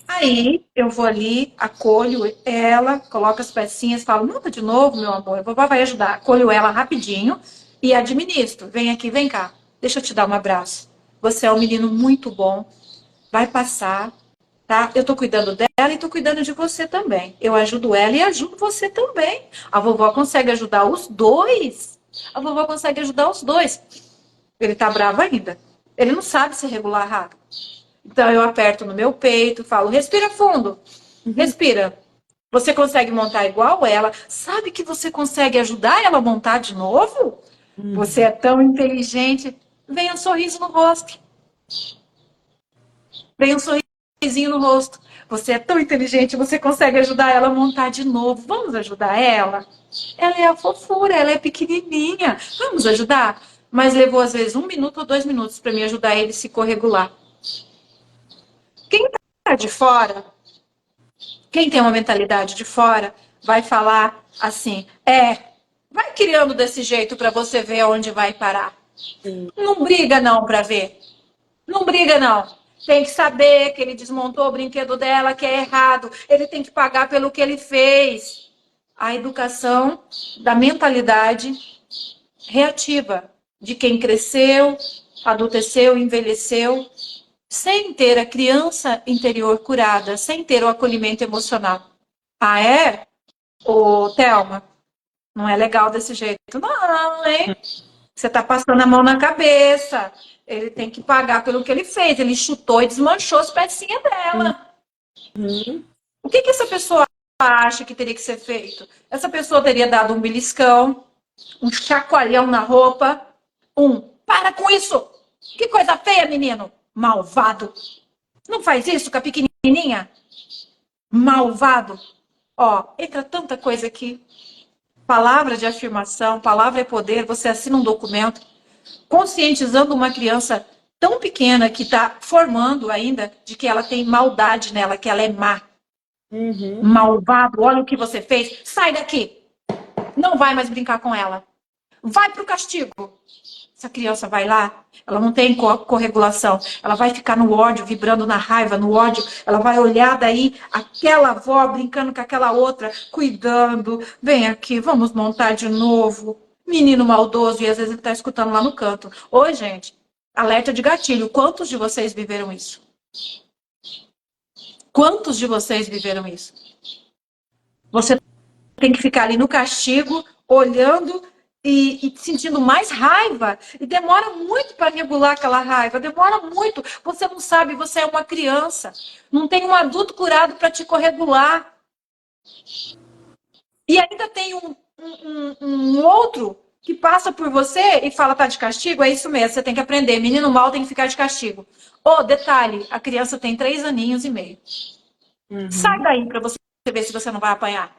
Aí eu vou ali, acolho ela, coloco as pecinhas, falo, monta de novo, meu amor, a vovó vai ajudar. Acolho ela rapidinho e administro. Vem aqui, vem cá, deixa eu te dar um abraço. Você é um menino muito bom, vai passar, tá? Eu tô cuidando dela e tô cuidando de você também. Eu ajudo ela e ajudo você também. A vovó consegue ajudar os dois. A vovó consegue ajudar os dois. Ele tá bravo ainda. Ele não sabe se regular rápido. Então eu aperto no meu peito, falo, respira fundo, Uhum. respira. Você consegue montar igual ela? Sabe que você consegue ajudar ela a montar de novo? Você Uhum. é tão inteligente. Vem um sorriso no rosto. Vem um sorrisinho no rosto. Você é tão inteligente, você consegue ajudar ela a montar de novo. Vamos ajudar ela? Ela é a fofura, ela é pequenininha. Vamos ajudar? Mas levou às vezes 1 minuto ou 2 minutos para me ajudar ele a se corregular. Quem está de fora, quem tem uma mentalidade de fora, vai falar assim: vai criando desse jeito para você ver onde vai parar. Sim. Não briga não para ver. Não briga não. Tem que saber que ele desmontou o brinquedo dela, que é errado. Ele tem que pagar pelo que ele fez. A educação da mentalidade reativa de quem cresceu, adulteceu, envelheceu, sem ter a criança interior curada, sem ter o acolhimento emocional. Ah, é? Ô, Thelma, não é legal desse jeito, não, hein? Você tá passando a mão na cabeça. Ele tem que pagar pelo que ele fez. Ele chutou e desmanchou as pecinhas dela. Uhum. O que essa pessoa acha que teria que ser feito? Essa pessoa teria dado um beliscão, um chacoalhão na roupa, para com isso! Que coisa feia, menino! Malvado! Não faz isso com a pequenininha? Malvado! Ó, entra tanta coisa aqui. Palavra de afirmação, palavra é poder. Você assina um documento conscientizando uma criança tão pequena que está formando ainda de que ela tem maldade nela, que ela é má. Uhum. Malvado, olha o que você fez. Sai daqui! Não vai mais brincar com ela. Vai pro castigo. Essa criança vai lá, ela não tem corregulação, ela vai ficar no ódio, vibrando na raiva, no ódio, ela vai olhar daí aquela avó brincando com aquela outra, cuidando, vem aqui, vamos montar de novo. Menino maldoso, e às vezes ele tá escutando lá no canto. Oi, gente, alerta de gatilho, quantos de vocês viveram isso? Quantos de vocês viveram isso? Você tem que ficar ali no castigo, olhando e sentindo mais raiva. E demora muito para regular aquela raiva, demora muito. Você não sabe, você é uma criança. Não tem um adulto curado para te corregular. E ainda tem um outro que passa por você e fala, tá de castigo? É isso mesmo, você tem que aprender. Menino mal tem que ficar de castigo. Oh, detalhe, a criança tem 3 aninhos e meio. Sai Uhum. daí para você ver se você não vai apanhar.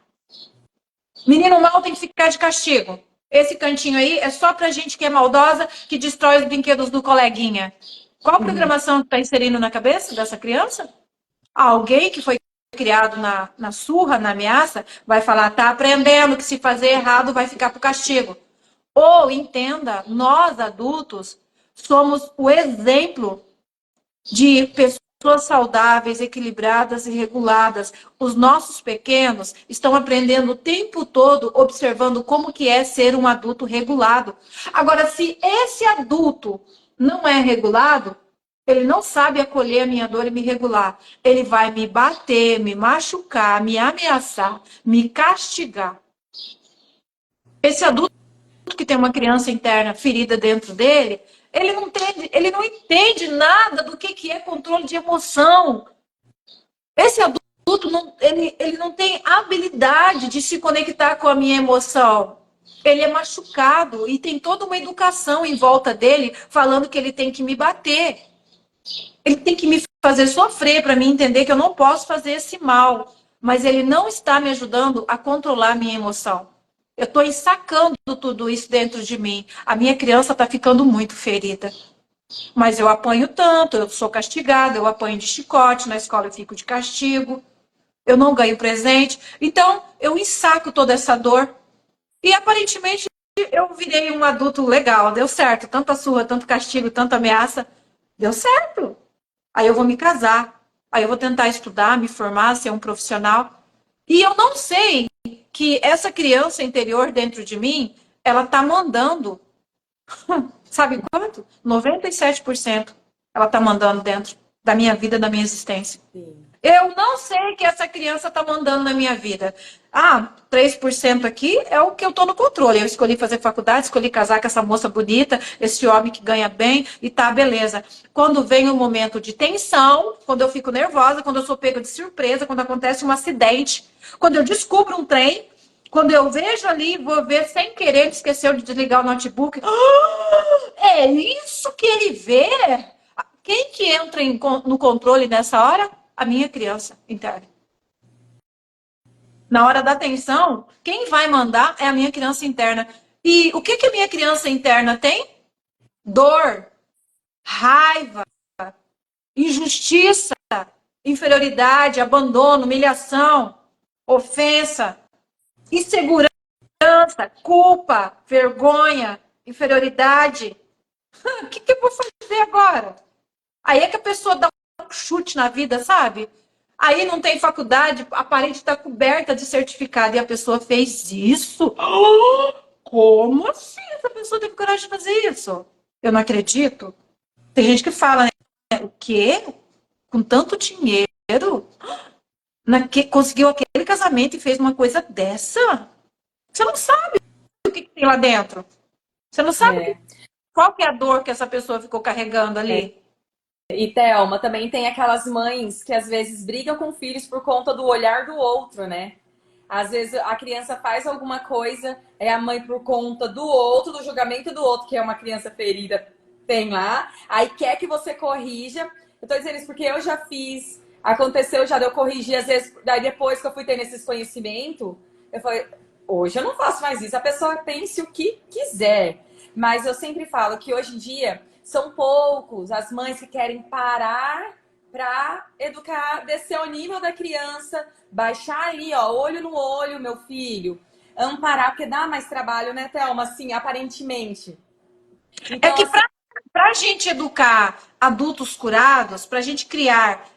Menino mal tem que ficar de castigo. Esse cantinho aí é só pra gente que é maldosa, que destrói os brinquedos do coleguinha. Qual Uhum. programação está inserindo na cabeça dessa criança? Alguém que foi criado na surra, na ameaça, vai falar, tá aprendendo que se fazer errado vai ficar pro castigo. Ou entenda, nós adultos somos o exemplo de pessoas saudáveis, equilibradas e reguladas. Os nossos pequenos estão aprendendo o tempo todo, observando como que é ser um adulto regulado. Agora, se esse adulto não é regulado, ele não sabe acolher a minha dor e me regular. Ele vai me bater, me machucar, me ameaçar, me castigar. Esse adulto que tem uma criança interna ferida dentro dele, ele não entende nada do que é controle de emoção. Esse adulto ele não tem habilidade de se conectar com a minha emoção. Ele é machucado e tem toda uma educação em volta dele falando que ele tem que me bater. Ele tem que me fazer sofrer para mim entender que eu não posso fazer esse mal. Mas ele não está me ajudando a controlar a minha emoção. Eu estou ensacando tudo isso dentro de mim. A minha criança está ficando muito ferida. Mas eu apanho tanto, eu sou castigada, eu apanho de chicote, na escola eu fico de castigo, eu não ganho presente. Então, eu ensaco toda essa dor. E aparentemente eu virei um adulto legal, deu certo. Tanta surra, tanto castigo, tanta ameaça, deu certo. Aí eu vou me casar, aí eu vou tentar estudar, me formar, ser um profissional. E eu não sei que essa criança interior dentro de mim, ela tá mandando, sabe quanto? 97% ela tá mandando dentro da minha vida, da minha existência. Sim. Eu não sei que essa criança está mandando na minha vida. Ah, 3% aqui é o que eu estou no controle. Eu escolhi fazer faculdade, escolhi casar com essa moça bonita, esse homem que ganha bem e tá, beleza. Quando vem um momento de tensão, quando eu fico nervosa, quando eu sou pega de surpresa, quando acontece um acidente, quando eu descubro um trem, quando eu vejo ali, vou ver sem querer, ele esqueceu de desligar o notebook. É isso que ele vê? Quem que entra no controle nessa hora? A minha criança interna. Na hora da tensão, quem vai mandar é a minha criança interna. E o que a minha criança interna tem? Dor, raiva, injustiça, inferioridade, abandono, humilhação, ofensa, insegurança, culpa, vergonha, inferioridade. O que eu vou fazer agora? Aí é que a pessoa dá um chute na vida, sabe? Aí não tem faculdade, a parede está coberta de certificado e a pessoa fez isso? Como assim essa pessoa teve coragem de fazer isso? Eu não acredito. Tem gente que fala, né? O quê? Com tanto dinheiro? Conseguiu aquele casamento e fez uma coisa dessa? Você não sabe o que tem lá dentro. Você não sabe É. qual que é a dor que essa pessoa ficou carregando ali. E Thelma, também tem aquelas mães que às vezes brigam com filhos por conta do olhar do outro, né? Às vezes a criança faz alguma coisa, é a mãe por conta do outro, do julgamento do outro, que é uma criança ferida, tem lá, aí quer que você corrija. Eu tô dizendo isso porque eu já fiz, aconteceu já de eu corrigir, às vezes, daí depois que eu fui tendo esses conhecimentos, eu falei, hoje eu não faço mais isso, a pessoa pense o que quiser. Mas eu sempre falo que hoje em dia são poucos as mães que querem parar para educar, descer ao nível da criança, baixar ali, ó, olho no olho, meu filho, amparar, porque dá mais trabalho, né, Thelma? Assim, aparentemente. É Então, que assim, para a gente educar adultos curados, para a gente criar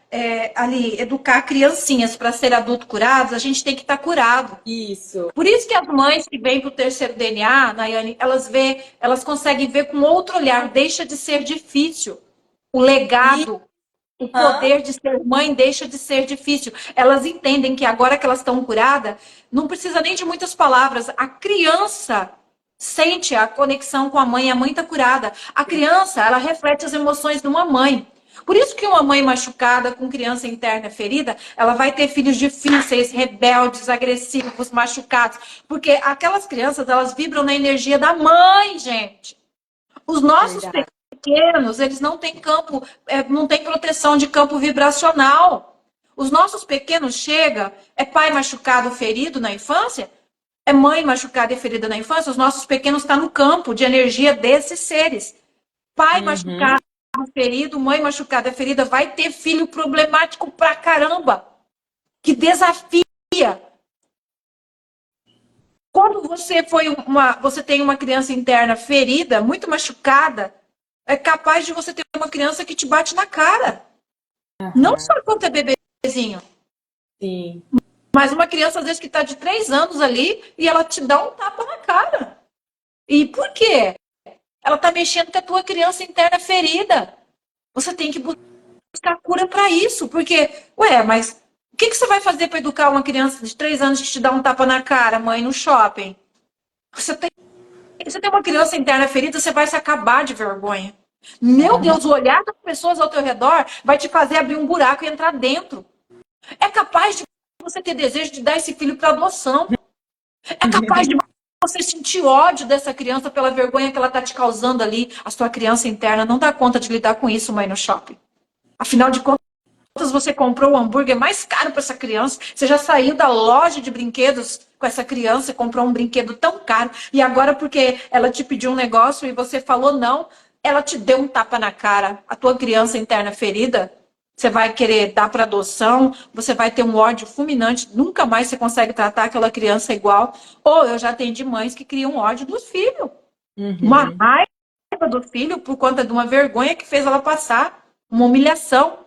ali, educar criancinhas para ser adulto curados, a gente tem que estar curado. isso. Por isso que as mães que vêm para o terceiro DNA, Nayane, elas conseguem ver com outro olhar, deixa de ser difícil. O E, legado, o hã? poder de ser mãe deixa de ser difícil. Elas entendem que agora que elas estão curadas, não precisa nem de muitas palavras. A criança sente a conexão com a mãe está curada. A criança, ela reflete as emoções de uma mãe. Por isso que uma mãe machucada com criança interna ferida, ela vai ter filhos difíceis, rebeldes, agressivos, machucados, porque aquelas crianças, elas vibram na energia da mãe, gente. Os nossos Verdade. pequenos, eles não têm campo, não têm proteção de campo vibracional. Os nossos pequenos chegam, é pai machucado, ferido na infância, é mãe machucada e ferida na infância, os nossos pequenos estão no campo de energia desses seres. Pai Uhum. machucado, ferido, mãe machucada, ferida, vai ter filho problemático pra caramba, que desafia. Quando você tem uma criança interna ferida, muito machucada, é capaz de você ter uma criança que te bate na cara. Não Aham. só quando é bebezinho, Sim. mas uma criança, às vezes, que está de 3 anos ali e ela te dá um tapa na cara. E por quê? Ela está mexendo com a tua criança interna ferida. Você tem que buscar cura para isso. Porque, ué, mas o que você vai fazer para educar uma criança de 3 anos que te dá um tapa na cara, mãe, no shopping? Você tem uma criança interna ferida, você vai se acabar de vergonha. Meu Deus, o olhar das pessoas ao teu redor vai te fazer abrir um buraco e entrar dentro. É capaz de você ter desejo de dar esse filho para adoção. É capaz de você sentir ódio dessa criança pela vergonha que ela está te causando ali. A sua criança interna não dá conta de lidar com isso, mãe, no shopping. Afinal de contas, você comprou o hambúrguer mais caro para essa criança. Você já saiu da loja de brinquedos com essa criança, comprou um brinquedo tão caro. E agora, porque ela te pediu um negócio e você falou não, ela te deu um tapa na cara. A tua criança interna ferida, você vai querer dar para adoção, você vai ter um ódio fulminante, nunca mais você consegue tratar aquela criança igual. Ou eu já atendi mães que criam ódio dos filhos. Uma Uhum. raiva do filho por conta de uma vergonha que fez ela passar, uma humilhação.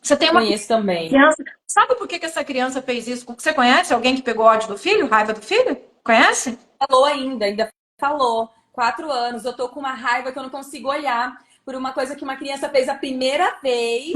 Você tem uma Conheço também. criança. Sabe por que que essa criança fez isso? Você conhece alguém que pegou ódio do filho, raiva do filho? Conhece? Falou ainda falou. 4 anos, eu tô com uma raiva que eu não consigo olhar por uma coisa que uma criança fez a primeira vez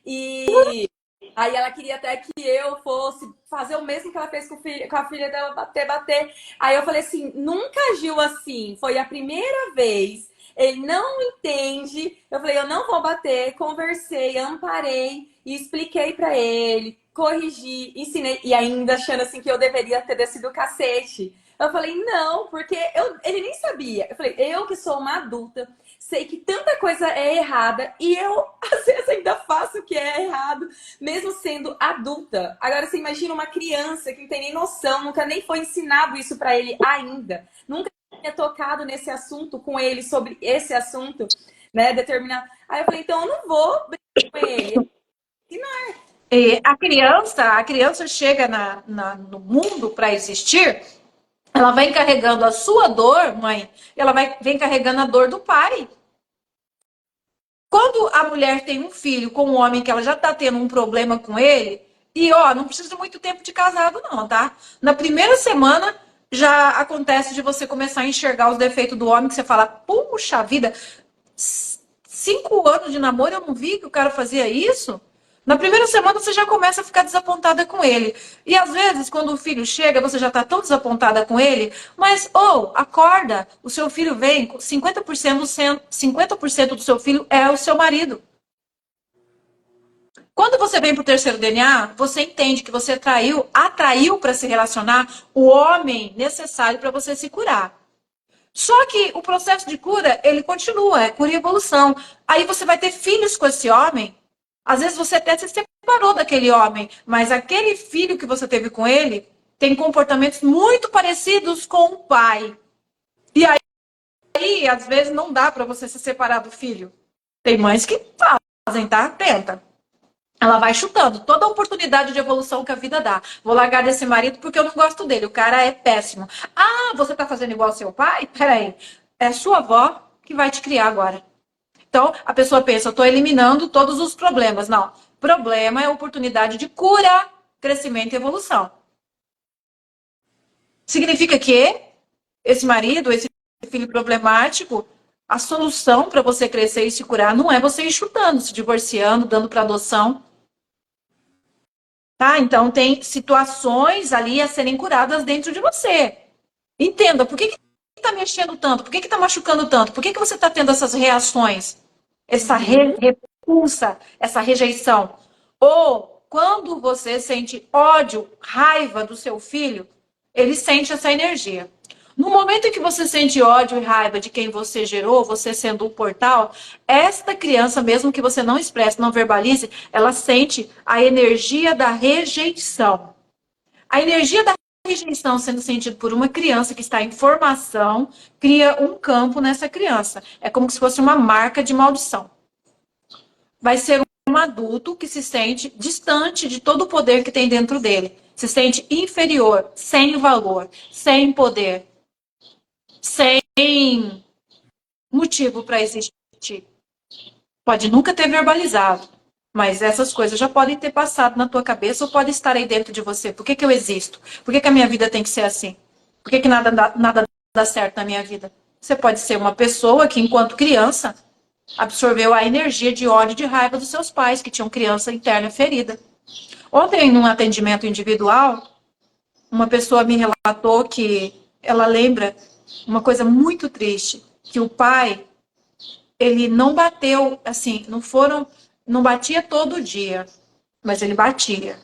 e aí ela queria até que eu fosse fazer o mesmo que ela fez com a filha dela, bater. Aí eu falei assim, nunca agiu assim, foi a primeira vez. Ele não entende. Eu falei, eu não vou bater. Conversei, amparei e expliquei pra ele, corrigi, ensinei e ainda achando assim que eu deveria ter descido o cacete. Eu falei, não, porque ele nem sabia. Eu falei, eu que sou uma adulta, sei que tanta coisa é errada e eu, às vezes, ainda faço o que é errado, mesmo sendo adulta. Agora, você imagina uma criança que não tem nem noção, nunca nem foi ensinado isso pra ele ainda. Nunca tinha tocado nesse assunto com ele, sobre esse assunto, né, determinado. Aí eu falei, então eu não vou brigar com ele. E a criança chega no mundo para existir, ela vem carregando a sua dor, mãe, ela vem carregando a dor do pai. Quando a mulher tem um filho com um homem que ela já está tendo um problema com ele, e ó, não precisa de muito tempo de casado, não, tá? Na primeira semana já acontece de você começar a enxergar os defeitos do homem, que você fala, puxa vida, 5 anos de namoro eu não vi que o cara fazia isso? Na primeira semana você já começa a ficar desapontada com ele. E às vezes, quando o filho chega, você já está tão desapontada com ele, mas, acorda, o seu filho vem, 50% do seu filho é o seu marido. Quando você vem para o terceiro DNA, você entende que você atraiu para se relacionar o homem necessário para você se curar. Só que o processo de cura, ele continua, é cura e evolução. Aí você vai ter filhos com esse homem. Às vezes você até se separou daquele homem, mas aquele filho que você teve com ele tem comportamentos muito parecidos com o pai. E aí às vezes, não dá para você se separar do filho. Tem mães que fazem, tá? Tenta. Ela vai chutando toda a oportunidade de evolução que a vida dá. Vou largar desse marido porque eu não gosto dele. O cara é péssimo. Ah, você tá fazendo igual ao seu pai? Peraí. É sua avó que vai te criar agora. Então, a pessoa pensa, eu tô eliminando todos os problemas. Não. Problema é a oportunidade de cura, crescimento e evolução. Significa que esse marido, esse filho problemático, a solução para você crescer e se curar não é você ir chutando, se divorciando, dando para adoção. Tá? Então, tem situações ali a serem curadas dentro de você. Entenda, por que está mexendo tanto? Por que está machucando tanto? Por que você está tendo essas reações? Essa Uhum. repulsa, essa rejeição? Ou, quando você sente ódio, raiva do seu filho, ele sente essa energia. No momento em que você sente ódio e raiva de quem você gerou, você sendo o portal, esta criança, mesmo que você não expresse, não verbalize, ela sente a energia da rejeição. A energia da rejeição sendo sentida por uma criança que está em formação, cria um campo nessa criança. É como se fosse uma marca de maldição. Vai ser um adulto que se sente distante de todo o poder que tem dentro dele. Se sente inferior, sem valor, sem poder, sem motivo para existir. Pode nunca ter verbalizado, mas essas coisas já podem ter passado na tua cabeça ou podem estar aí dentro de você. Por que que eu existo? Por que que a minha vida tem que ser assim? Por que que nada dá certo na minha vida? Você pode ser uma pessoa que, enquanto criança, absorveu a energia de ódio e de raiva dos seus pais, que tinham criança interna ferida. Ontem, num atendimento individual, uma pessoa me relatou que ela lembra uma coisa muito triste, que o pai, ele não bateu, assim, não batia todo dia, mas ele batia,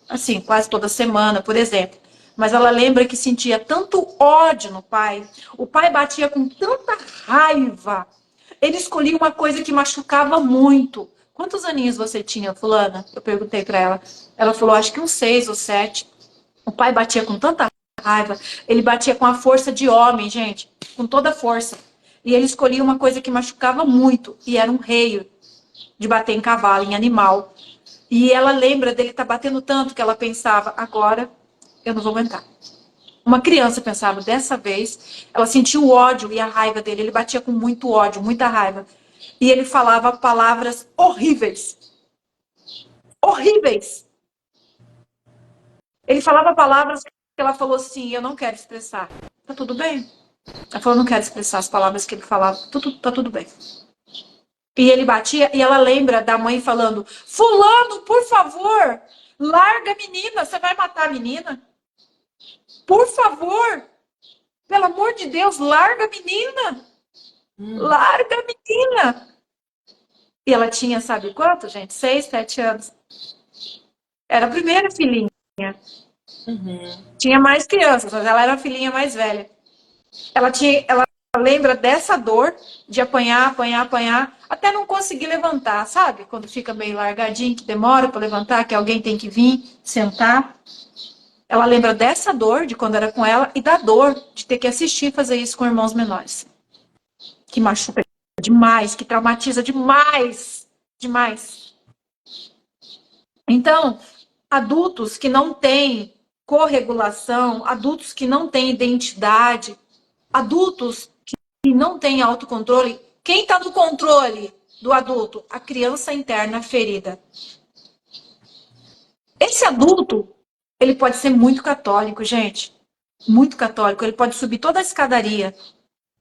assim, quase toda semana, por exemplo. Mas ela lembra que sentia tanto ódio no pai, o pai batia com tanta raiva, ele escolhia uma coisa que machucava muito. Quantos aninhos você tinha, fulana? Eu perguntei para ela. Ela falou, acho que uns 6 ou 7. O pai batia com tanta raiva, ele batia com a força de homem, gente, com toda a força. E ele escolhia uma coisa que machucava muito, e era um rei de bater em cavalo, em animal. E ela lembra dele estar batendo tanto que ela pensava, agora eu não vou aguentar. Uma criança pensava, dessa vez, ela sentiu o ódio e a raiva dele. Ele batia com muito ódio, muita raiva. E ele falava palavras horríveis. Horríveis. Ele falava palavras que ela falou assim, eu não quero expressar. Tá tudo bem? Ela falou, não quero expressar as palavras que ele falava. Tá tudo bem. E ele batia, e ela lembra da mãe falando, fulano, por favor, larga a menina, você vai matar a menina? Por favor, pelo amor de Deus, larga a menina. Larga a menina. E ela tinha, sabe quanto, gente? 6, 7 anos. Era a primeira filhinha. Tinha mais crianças, mas ela era a filhinha mais velha. Ela lembra dessa dor de apanhar, apanhar, apanhar, até não conseguir levantar, sabe? Quando fica meio largadinho, que demora para levantar, que alguém tem que vir, sentar. Ela lembra dessa dor de quando era com ela e da dor de ter que assistir fazer isso com irmãos menores. Que machuca demais, que traumatiza demais, demais. Então, adultos que não têm corregulação, adultos que não têm identidade, adultos que não têm autocontrole. Quem está no controle do adulto? A criança interna ferida. Esse adulto, ele pode ser muito católico, gente. Muito católico. Ele pode subir toda a escadaria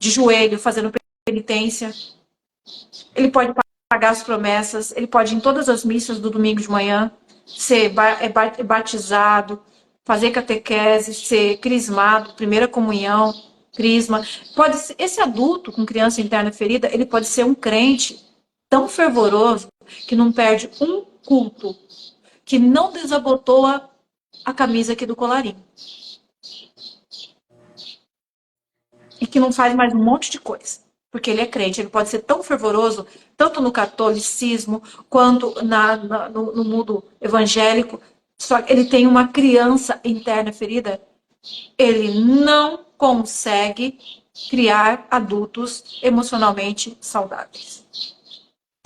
de joelho, fazendo penitência. Ele pode pagar as promessas. Ele pode ir em todas as missas do domingo de manhã, ser batizado, fazer catequese, ser crismado, primeira comunhão, crisma. Pode ser, esse adulto com criança interna ferida, ele pode ser um crente tão fervoroso que não perde um culto, que não desabotoa a camisa aqui do colarinho. E que não faz mais um monte de coisa. Porque ele é crente, ele pode ser tão fervoroso, tanto no catolicismo, quanto no mundo evangélico, só que ele tem uma criança interna ferida, ele não consegue criar adultos emocionalmente saudáveis.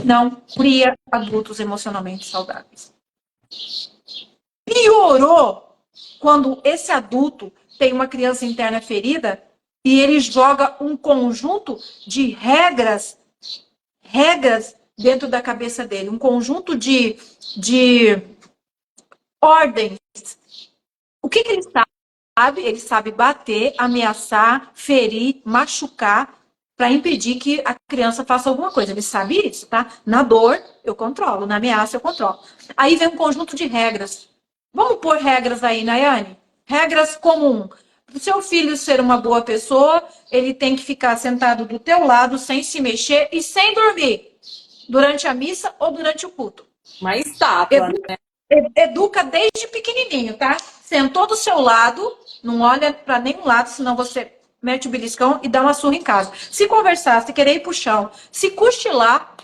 Não cria adultos emocionalmente saudáveis. Piorou quando esse adulto tem uma criança interna ferida e ele joga um conjunto de regras dentro da cabeça dele, um conjunto de ordens. O que ele sabe? Ele sabe bater, ameaçar, ferir, machucar, para impedir que a criança faça alguma coisa. Ele sabe isso, tá? Na dor, eu controlo, na ameaça, eu controlo. Aí vem um conjunto de regras. Vamos pôr regras aí, Nayane? Regras comuns. Para o seu filho ser uma boa pessoa, ele tem que ficar sentado do teu lado, sem se mexer e sem dormir, durante a missa ou durante o culto. Uma estátua, né? Educa desde pequenininho, tá? Sentou do seu lado, não olha para nenhum lado, senão você mete o beliscão e dá uma surra em casa. Se conversar, se querer ir pro chão, se cochilar,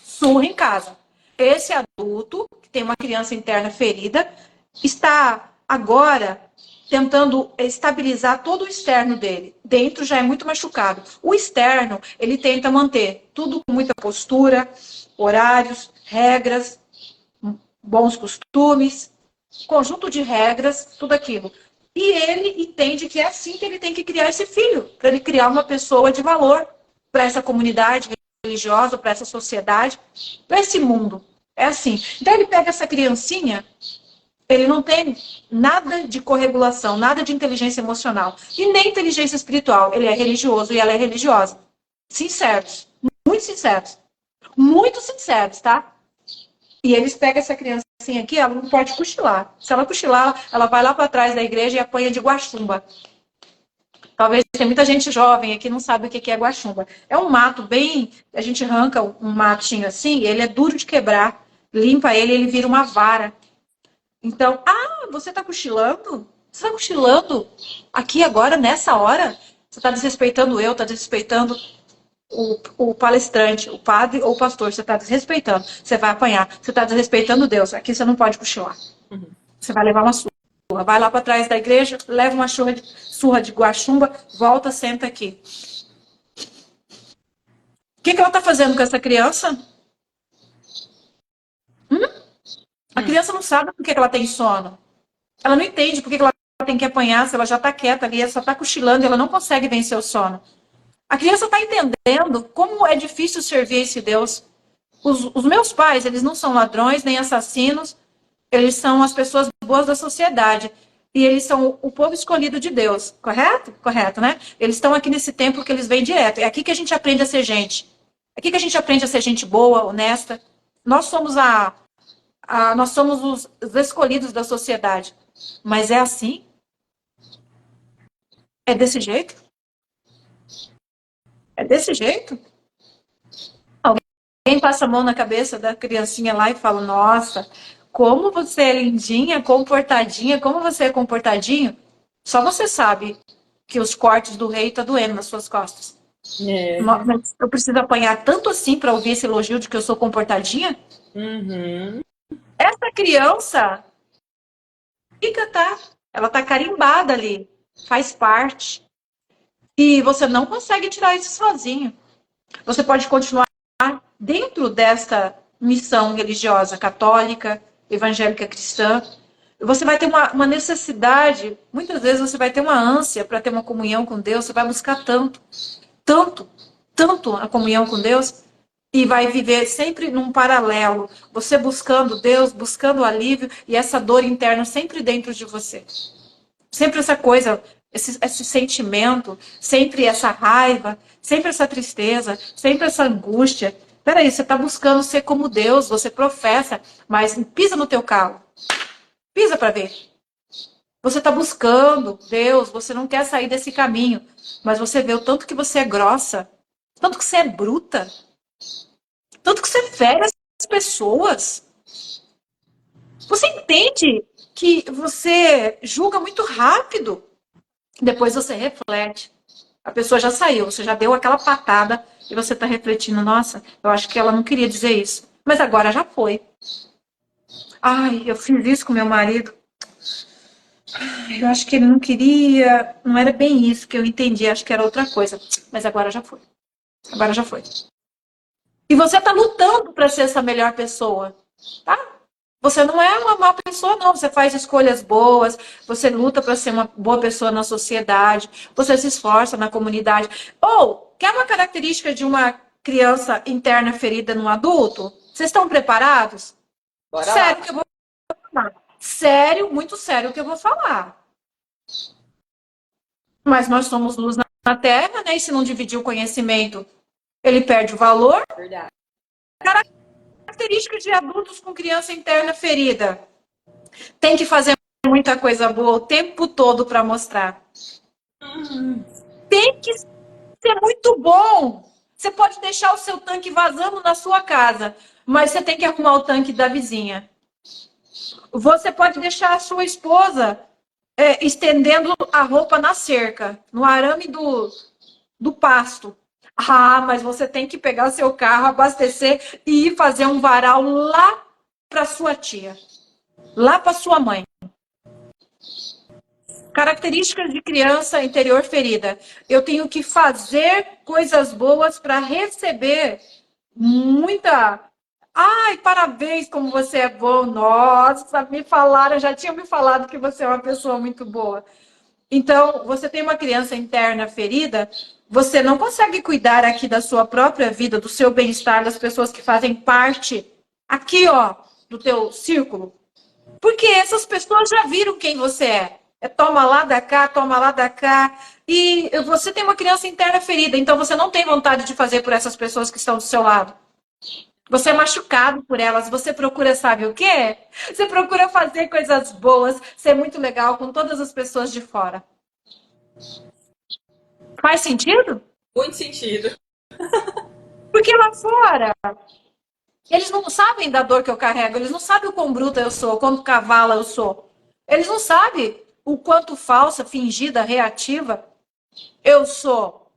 surra em casa. Esse adulto, que tem uma criança interna ferida, está agora tentando estabilizar todo o externo dele. Dentro já é muito machucado. O externo, ele tenta manter tudo com muita postura, horários, regras, bons costumes, conjunto de regras, tudo aquilo. E ele entende que é assim que ele tem que criar esse filho, para ele criar uma pessoa de valor para essa comunidade religiosa, para essa sociedade, para esse mundo. É assim. Então ele pega essa criancinha, ele não tem nada de corregulação, nada de inteligência emocional e nem inteligência espiritual. Ele é religioso e ela é religiosa. Sinceros, muito sinceros, tá? E eles pegam essa criancinha aqui, ela não pode cochilar. Se ela cochilar, ela vai lá para trás da igreja e apanha de guaxumba. Talvez tem muita gente jovem aqui que não sabe o que é guaxumba. É um mato bem. A gente arranca um matinho assim, ele é duro de quebrar. Limpa ele, ele vira uma vara. Então, você está cochilando? Você está cochilando aqui agora, nessa hora? Você está desrespeitando eu, está desrespeitando o palestrante, o padre ou o pastor. Você está desrespeitando. Você vai apanhar. Você está desrespeitando Deus. Aqui você não pode cochilar. Você vai levar uma surra. Vai lá para trás da igreja, leva uma surra de guaxumba, volta, senta aqui. O que ela está fazendo com essa criança? A criança não sabe por que ela tem sono. Ela não entende por que ela tem que apanhar se ela já está quieta ali, ela só está cochilando e ela não consegue vencer o sono. A criança está entendendo como é difícil servir esse Deus. Os meus pais, eles não são ladrões nem assassinos, eles são as pessoas boas da sociedade. E eles são o povo escolhido de Deus, correto? Correto, né? Eles estão aqui nesse templo que eles vêm direto. É aqui que a gente aprende a ser gente. É aqui que a gente aprende a ser gente boa, honesta. Nós somos nós somos os escolhidos da sociedade. Mas é assim? É desse jeito? É desse jeito? Alguém passa a mão na cabeça da criancinha lá e fala: Nossa, como você é lindinha, comportadinha, como você é comportadinho? Só você sabe que os cortes do rei tá doendo nas suas costas. É. Mas eu preciso apanhar tanto assim para ouvir esse elogio de que eu sou comportadinha? Uhum. Essa criança fica, tá? Ela tá carimbada ali, faz parte. E você não consegue tirar isso sozinho. Você pode continuar dentro desta missão religiosa católica, evangélica cristã. Você vai ter uma necessidade, muitas vezes você vai ter uma ânsia para ter uma comunhão com Deus, você vai buscar tanto a comunhão com Deus, e vai viver sempre num paralelo, você buscando Deus, buscando o alívio, e essa dor interna sempre dentro de você. Sempre essa coisa, esse sentimento, sempre essa raiva, sempre essa tristeza, sempre essa angústia. Peraí, você está buscando ser como Deus, você professa, mas pisa no teu carro. Pisa para ver. Você está buscando Deus, você não quer sair desse caminho, mas você vê o tanto que você é grossa, tanto que você é bruta, tanto que você fere as pessoas. Você entende que você julga muito rápido. Depois você reflete. A pessoa já saiu, você já deu aquela patada e você está refletindo, nossa, eu acho que ela não queria dizer isso. Mas agora já foi. Ai, eu fiz isso com meu marido. Eu acho que ele não queria, não era bem isso que eu entendi, acho que era outra coisa. Mas agora já foi. Agora já foi. E você está lutando para ser essa melhor pessoa, tá? Você não é uma má pessoa, não. Você faz escolhas boas, você luta para ser uma boa pessoa na sociedade, você se esforça na comunidade. Ou, quer uma característica de uma criança interna ferida num adulto? Vocês estão preparados? Bora lá. Sério que eu vou falar. Sério, muito sério que eu vou falar. Mas nós somos luz na Terra, né? E se não dividir o conhecimento, ele perde o valor. Verdade. Característica de adultos com criança interna ferida. Tem que fazer muita coisa boa o tempo todo para mostrar. Tem que ser muito bom. Você pode deixar o seu tanque vazando na sua casa, mas você tem que arrumar o tanque da vizinha. Você pode deixar a sua esposa estendendo a roupa na cerca, no arame do pasto. Ah, mas você tem que pegar seu carro, abastecer e ir fazer um varal lá para sua tia, lá para sua mãe. Características de criança interior ferida. Eu tenho que fazer coisas boas para receber muita. Ai, parabéns, como você é bom. Nossa, me falaram, já tinham me falado que você é uma pessoa muito boa. Então, você tem uma criança interna ferida, você não consegue cuidar aqui da sua própria vida, do seu bem-estar, das pessoas que fazem parte aqui, ó, do teu círculo. Porque essas pessoas já viram quem você é. Toma lá da cá, toma lá da cá. E você tem uma criança interna ferida, então você não tem vontade de fazer por essas pessoas que estão do seu lado. Você é machucado por elas, você procura, sabe o quê? Você procura fazer coisas boas, ser muito legal com todas as pessoas de fora. Faz sentido? Muito sentido. Porque lá fora, eles não sabem da dor que eu carrego, eles não sabem o quão bruta eu sou, o quanto cavala eu sou. Eles não sabem o quanto falsa, fingida, reativa eu sou.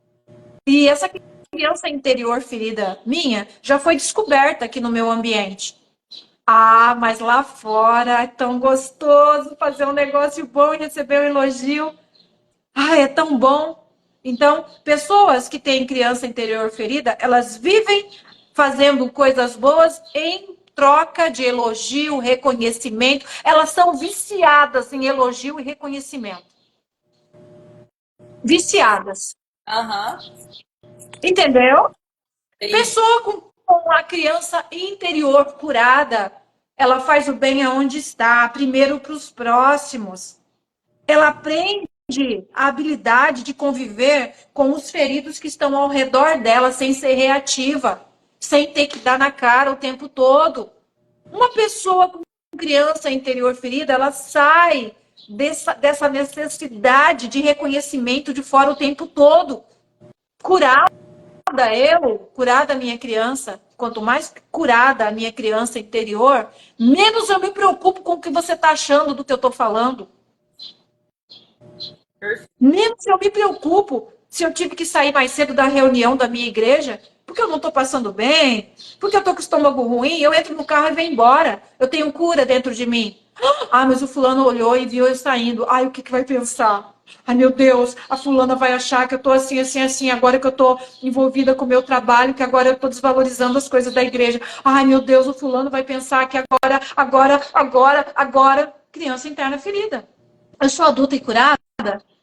E essa criança interior ferida minha já foi descoberta aqui no meu ambiente. Ah, mas lá fora é tão gostoso fazer um negócio bom e receber um elogio. Ah, é tão bom. Então, pessoas que têm criança interior ferida, elas vivem fazendo coisas boas em troca de elogio, reconhecimento. Elas são viciadas em elogio e reconhecimento. Viciadas. Aham. Entendeu? Entendi. Pessoa com a criança interior curada, ela faz o bem aonde está, primeiro para os próximos. Ela aprende a habilidade de conviver com os feridos que estão ao redor dela, sem ser reativa, sem ter que dar na cara o tempo todo. Uma pessoa com criança interior ferida, ela sai dessa necessidade de reconhecimento de fora o tempo todo. Curada curada a minha criança, quanto mais curada a minha criança interior, menos eu me preocupo com o que você está achando do que eu estou falando. Menos eu me preocupo se eu tive que sair mais cedo da reunião da minha igreja, porque eu não estou passando bem, porque eu estou com o estômago ruim, eu entro no carro e venho embora. Eu tenho cura dentro de mim. Ah, mas o fulano olhou e viu eu saindo. Ai, o que vai pensar? Ai, meu Deus, a fulana vai achar que eu tô assim, assim, assim, agora que eu tô envolvida com o meu trabalho, que agora eu tô desvalorizando as coisas da igreja. Ai, meu Deus, o fulano vai pensar que agora, criança interna ferida. Eu sou adulta e curada,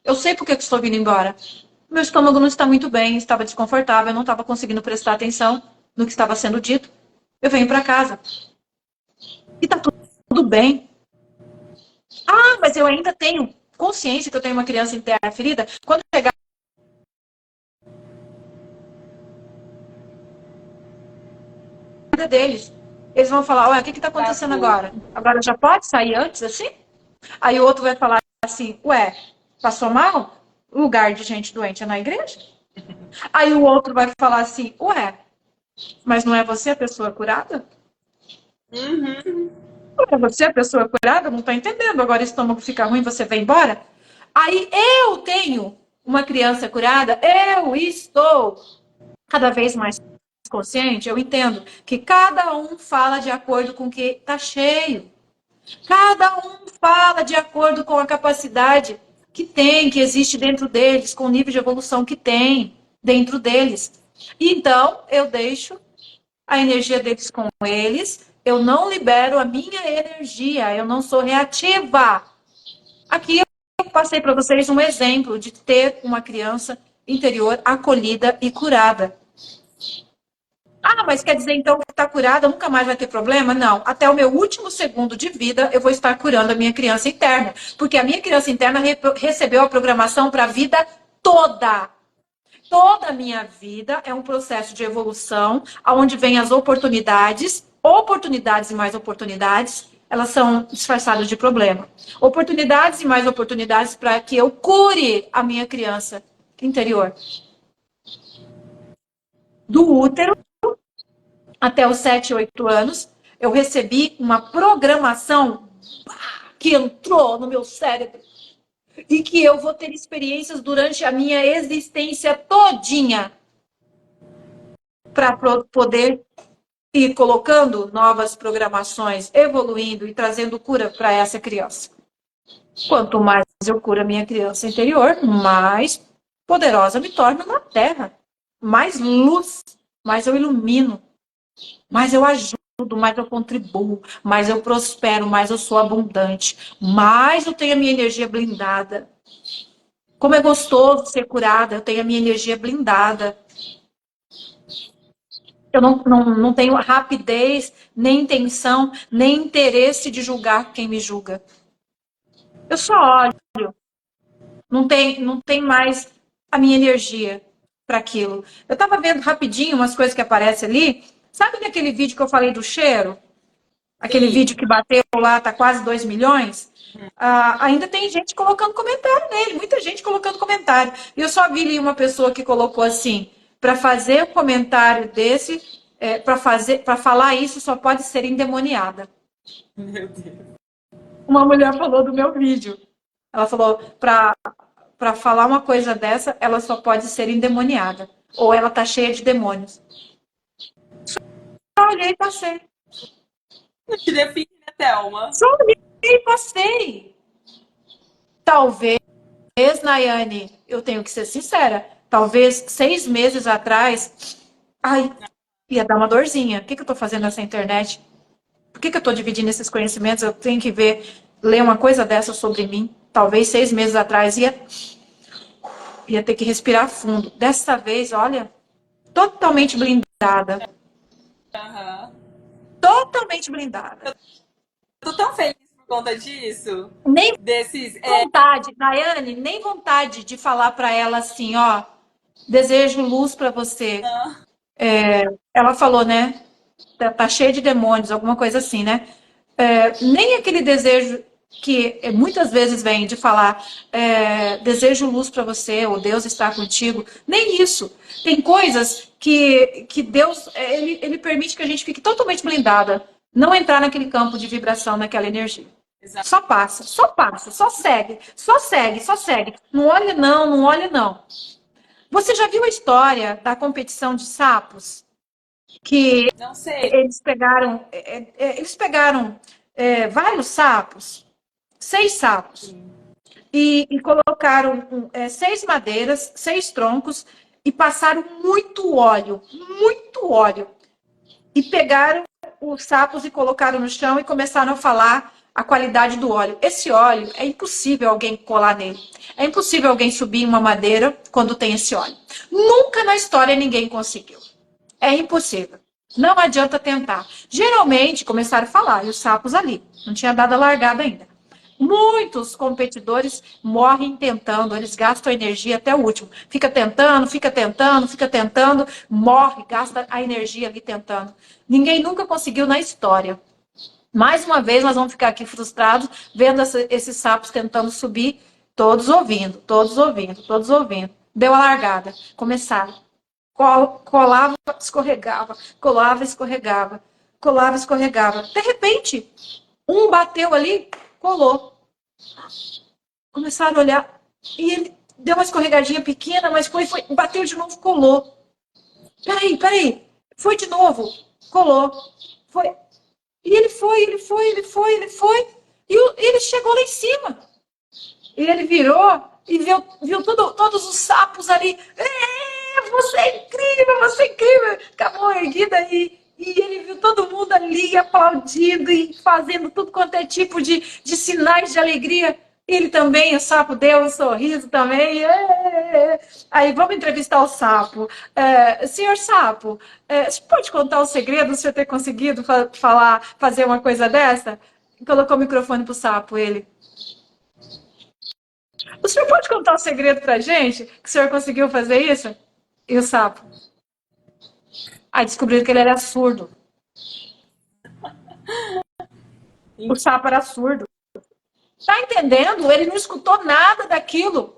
eu sei por que estou vindo embora. Meu estômago não está muito bem, estava desconfortável, eu não estava conseguindo prestar atenção no que estava sendo dito. Eu venho para casa. E tá tudo bem. Ah, mas eu ainda tenho consciência que eu tenho uma criança interna ferida. Quando chegar deles, eles vão falar, olha, o que está acontecendo agora? Agora já pode sair antes, assim? Aí o outro vai falar assim, ué, passou mal? O lugar de gente doente é na igreja? Aí o outro vai falar assim, ué, mas não é você a pessoa curada? Uhum. Não é você a pessoa curada? Não está entendendo. Agora o estômago fica ruim, você vai embora? Aí eu tenho uma criança curada, eu estou cada vez mais consciente, eu entendo que cada um fala de acordo com o que está cheio. Cada um fala de acordo com a capacidade que tem, que existe dentro deles, com o nível de evolução que tem dentro deles. Então, eu deixo a energia deles com eles, eu não libero a minha energia, eu não sou reativa. Aqui eu passei para vocês um exemplo de ter uma criança interior acolhida e curada. Ah, mas quer dizer então que está curada, nunca mais vai ter problema? Não. Até o meu último segundo de vida, eu vou estar curando a minha criança interna. Porque a minha criança interna recebeu a programação para a vida toda. Toda a minha vida é um processo de evolução, onde vem as oportunidades, oportunidades e mais oportunidades, elas são disfarçadas de problema. Oportunidades e mais oportunidades para que eu cure a minha criança interior. Do útero até os 7, 8 anos, eu recebi uma programação que entrou no meu cérebro e que eu vou ter experiências durante a minha existência todinha para poder ir colocando novas programações, evoluindo e trazendo cura para essa criança. Quanto mais eu curo a minha criança interior, mais poderosa me torno na Terra. Mais luz, mais eu ilumino, mais eu ajudo, mais eu contribuo, mais eu prospero, mais eu sou abundante, mais eu tenho a minha energia blindada. Como é gostoso ser curada, eu tenho a minha energia blindada. Eu não tenho rapidez, nem intenção, nem interesse de julgar quem me julga. Eu só olho. Não tem mais a minha energia para aquilo. Eu estava vendo rapidinho umas coisas que aparecem ali. Sabe naquele vídeo que eu falei do cheiro? Aquele Sim. vídeo que bateu lá, tá quase 2 milhões? Ainda tem gente colocando comentário nele, muita gente colocando comentário. E eu só vi ali uma pessoa que colocou assim, para fazer um comentário desse, para falar isso só pode ser endemoniada. Meu Deus. Uma mulher falou do meu vídeo. Ela falou, para falar uma coisa dessa, ela só pode ser endemoniada. Ou ela tá cheia de demônios. Só olhei e passei. Não te define, né, Thelma? Só olhei e passei. Talvez, Nayane, eu tenho que ser sincera, talvez 6 meses atrás, ai, ia dar uma dorzinha. O que eu tô fazendo nessa internet? Por que eu tô dividindo esses conhecimentos? Eu tenho que ler uma coisa dessa sobre mim. Talvez 6 meses atrás ia ter que respirar fundo. Dessa vez, olha, totalmente blindada. Aham. Totalmente blindada. Tô tão feliz por conta disso. Nem Desses. vontade, Daiane, nem vontade de falar para ela assim, ó, desejo luz para você. Ah, Ela falou, né? Tá cheio de demônios, alguma coisa assim, né? Nem aquele desejo que muitas vezes vem de falar desejo luz para você, ou Deus está contigo, nem isso. Tem coisas que Deus ele permite que a gente fique totalmente blindada, não entrar naquele campo de vibração, naquela energia. exato. Só passa, só segue, só segue, só segue. Não olha não, não olha não. Você já viu a história da competição de sapos? Que Não sei. eles pegaram vários sapos, 6 sapos, e colocaram 6 madeiras, 6 troncos, e passaram muito óleo, e pegaram os sapos e colocaram no chão e começaram a falar a qualidade do óleo. Esse óleo é impossível alguém colar nele. É impossível alguém subir em uma madeira quando tem esse óleo. Nunca na história ninguém conseguiu. É impossível. Não adianta tentar. Geralmente começaram a falar, e os sapos ali. Não tinha dado a largada ainda. Muitos competidores morrem tentando, eles gastam energia até o último. Fica tentando, fica tentando, fica tentando, morre, gasta a energia ali tentando. Ninguém nunca conseguiu na história. Mais uma vez, nós vamos ficar aqui frustrados, vendo esses sapos tentando subir, todos ouvindo, todos ouvindo, todos ouvindo. Deu a largada, começaram. Colava, escorregava, colava, escorregava, colava, escorregava. De repente, um bateu ali, colou. Começaram a olhar e ele deu uma escorregadinha pequena, mas foi, bateu de novo, colou. Peraí, foi de novo, colou. Foi. E ele foi, e ele chegou lá em cima. E ele virou e viu todos os sapos ali. Você é incrível, você é incrível. Acabou erguida e ele viu todo mundo ali aplaudindo e fazendo tudo quanto é tipo de sinais de alegria. Ele também, o sapo, deu um sorriso também. Aí, vamos entrevistar o sapo. Senhor sapo, você pode contar o segredo de você ter conseguido fazer uma coisa dessa? Colocou o microfone pro sapo, ele. O senhor pode contar o segredo pra gente? Que o senhor conseguiu fazer isso? E o sapo? Aí descobriram que ele era surdo. O sapo era surdo. Tá entendendo? Ele não escutou nada daquilo.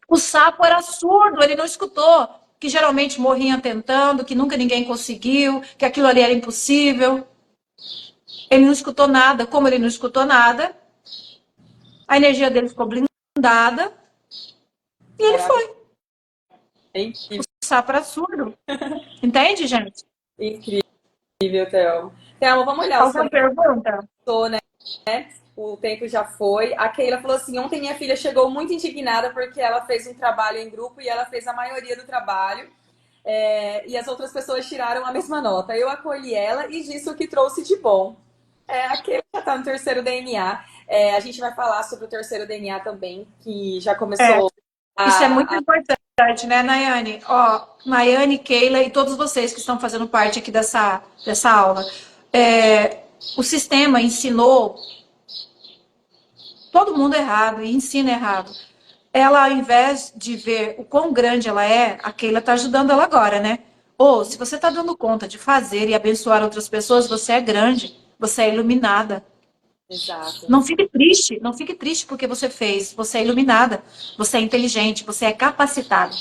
O sapo era surdo, ele não escutou. Que geralmente morriam tentando, que nunca ninguém conseguiu, que aquilo ali era impossível. Ele não escutou nada. Como ele não escutou nada, a energia dele ficou blindada e ele foi. É O incrível, sapo era surdo. Entende, gente? incrível, Thelma. Thelma, vamos olhar os Alguma pergunta? comentários, né? O tempo já foi. A Keila falou assim: ontem minha filha chegou muito indignada porque ela fez um trabalho em grupo e ela fez a maioria do trabalho. E as outras pessoas tiraram a mesma nota. Eu acolhi ela e disse o que trouxe de bom. A Keila já está no terceiro DNA. A gente vai falar sobre o terceiro DNA também, que já começou Isso é muito a. importante, né, Nayane? Ó, Nayane, Keila e todos vocês que estão fazendo parte aqui dessa aula. O sistema ensinou todo mundo errado e ensina errado. Ela, ao invés de ver o quão grande ela é, a Keila está ajudando ela agora, né? Ou, se você está dando conta de fazer e abençoar outras pessoas, você é grande, você é iluminada. Exato. Não fique triste, não fique triste porque você fez. Você é iluminada, você é inteligente, você é capacitada.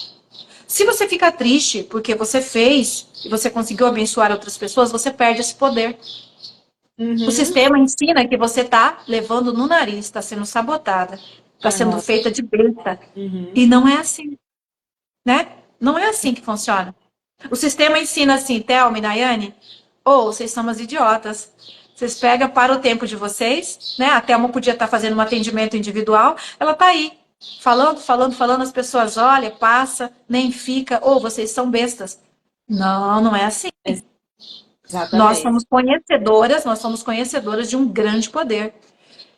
Se você fica triste porque você fez e você conseguiu abençoar outras pessoas, você perde esse poder. O Uhum. sistema ensina que você está levando no nariz, está sendo sabotada, está sendo Aham. feita de besta. Uhum. E não é assim, né? Não é assim que funciona. O sistema ensina assim, Thelma e Nayane, ou vocês são umas idiotas. Vocês pegam para o tempo de vocês, né? A Thelma podia estar fazendo um atendimento individual, ela está aí, falando, falando, falando, as pessoas olham, passa, nem fica, ou vocês são bestas. Não, não é assim. Exatamente. Nós somos conhecedoras de um grande poder.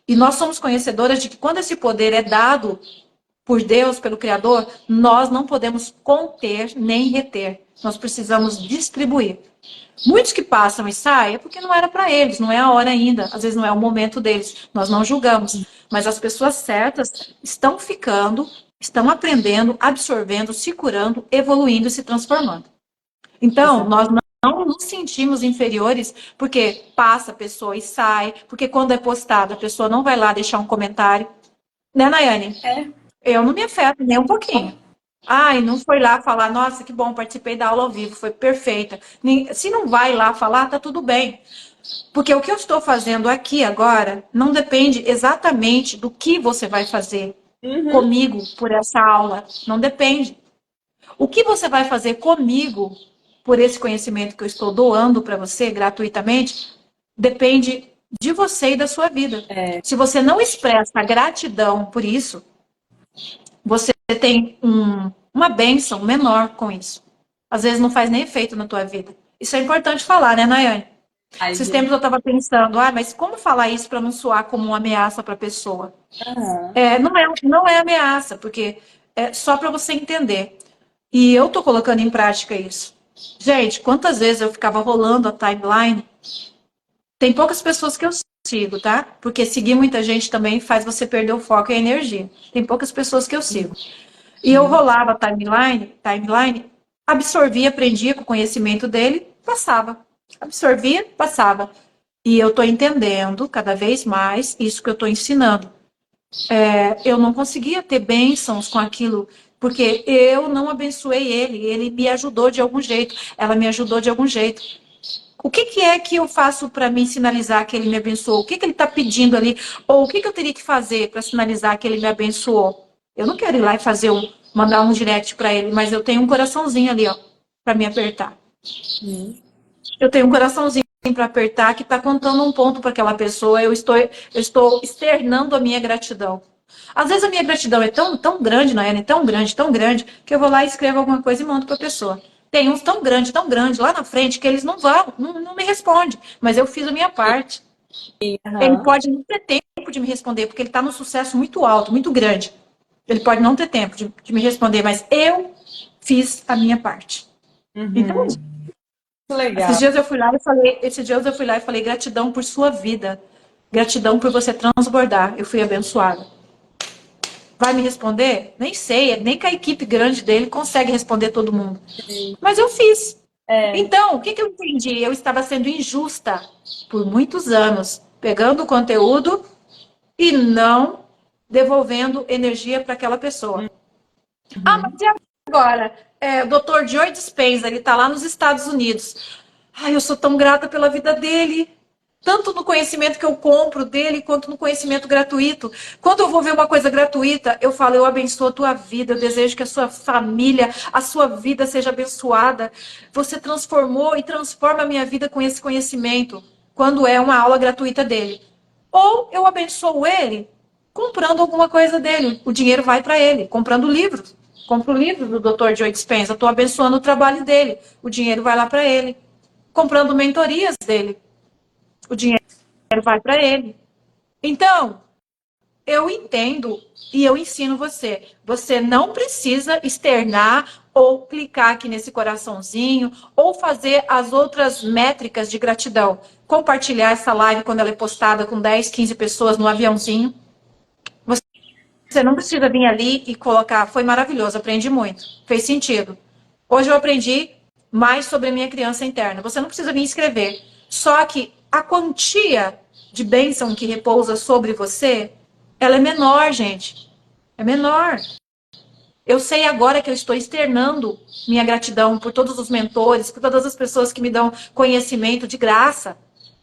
E nós somos conhecedoras de que quando esse poder é dado por Deus, pelo Criador, nós não podemos conter nem reter. Nós precisamos distribuir. Muitos que passam e saem é porque não era para eles, não é a hora ainda, às vezes não é o momento deles, nós não julgamos. Mas as pessoas certas estão ficando, estão aprendendo, absorvendo, se curando, evoluindo e se transformando. Então, Exato. nós não nos sentimos inferiores porque passa a pessoa e sai, porque quando é postado a pessoa não vai lá deixar um comentário. Né, Nayane? É. Eu não me afeto nem um pouquinho. Ai, não foi lá falar, nossa, que bom, participei da aula ao vivo, foi perfeita. Se não vai lá falar, tá tudo bem. Porque o que eu estou fazendo aqui agora não depende exatamente do que você vai fazer Uhum. comigo por essa aula. Não depende. O que você vai fazer comigo por esse conhecimento que eu estou doando para você gratuitamente depende de você e da sua vida. É. Se você não expressa gratidão por isso, você tem uma bênção menor com isso. Às vezes não faz nem efeito na tua vida. Isso é importante falar, né, Nayane? Ai, Esses tempos eu gente. estava pensando, mas como falar isso para não soar como uma ameaça para a pessoa? Aham. Não é ameaça, porque é só para você entender. E eu tô colocando em prática isso. Gente, quantas vezes eu ficava rolando a timeline? Tem poucas pessoas que eu sigo, tá? Porque seguir muita gente também faz você perder o foco e a energia. Tem poucas pessoas que eu sigo. E eu Uhum. rolava a timeline, absorvia, aprendia com o conhecimento dele, passava. Absorvia, passava. E eu tô entendendo cada vez mais isso que eu tô ensinando. Eu não conseguia ter bênçãos com aquilo, porque eu não abençoei ele me ajudou de algum jeito, ela me ajudou de algum jeito. O que, que é que eu faço para me sinalizar que ele me abençoou? O que, que ele está pedindo ali? Ou o que, que eu teria que fazer para sinalizar que ele me abençoou? Eu não quero ir lá e mandar um direct para ele, mas eu tenho um coraçãozinho ali, ó, para me apertar. Uhum. Eu tenho um coraçãozinho para apertar que está contando um ponto para aquela pessoa. Eu estou externando a minha gratidão. Às vezes a minha gratidão é tão grande, Nayane, tão grande, que eu vou lá e escrevo alguma coisa e mando para a pessoa. Tem uns tão grande lá na frente que eles não vão, não me respondem. Mas eu fiz a minha parte. Ele Aham. pode não ter tempo de me responder, porque ele está num sucesso muito alto, muito grande. Ele pode não ter tempo de me responder, mas eu fiz a minha parte. Então, Uhum. Muito legal. esses dias eu fui lá e falei gratidão por sua vida. Gratidão por você transbordar. Eu fui abençoada. Vai me responder? Nem sei, nem que a equipe grande dele consegue responder todo mundo. Mas eu fiz. É. Então, o que, que eu entendi? Eu estava sendo injusta por muitos anos, pegando o conteúdo e não devolvendo energia para aquela pessoa. Ah, mas Uhum. e agora? O Dr. Joe Dispenza, ele está lá nos Estados Unidos. Ai, eu sou tão grata pela vida dele. Tanto no conhecimento que eu compro dele, quanto no conhecimento gratuito. Quando eu vou ver uma coisa gratuita, eu falo, eu abençoo a tua vida, eu desejo que a sua família, a sua vida seja abençoada. Você transformou e transforma a minha vida com esse conhecimento, quando é uma aula gratuita dele. Ou eu abençoo ele comprando alguma coisa dele. O dinheiro vai para ele, comprando livros. Compro o livro do Dr. Joe Dispenza, estou abençoando o trabalho dele. O dinheiro vai lá para ele. Comprando mentorias dele. O dinheiro vai para ele. Então, eu entendo e eu ensino você. Você não precisa externar ou clicar aqui nesse coraçãozinho ou fazer as outras métricas de gratidão. Compartilhar essa live quando ela é postada com 10, 15 pessoas no aviãozinho. Você não precisa vir ali e colocar. Foi maravilhoso, aprendi muito. Fez sentido. Hoje eu aprendi mais sobre a minha criança interna. Você não precisa vir escrever. Só que a quantia de bênção que repousa sobre você, ela é menor, gente. É menor. Eu sei agora que eu estou externando minha gratidão por todos os mentores, por todas as pessoas que me dão conhecimento de graça.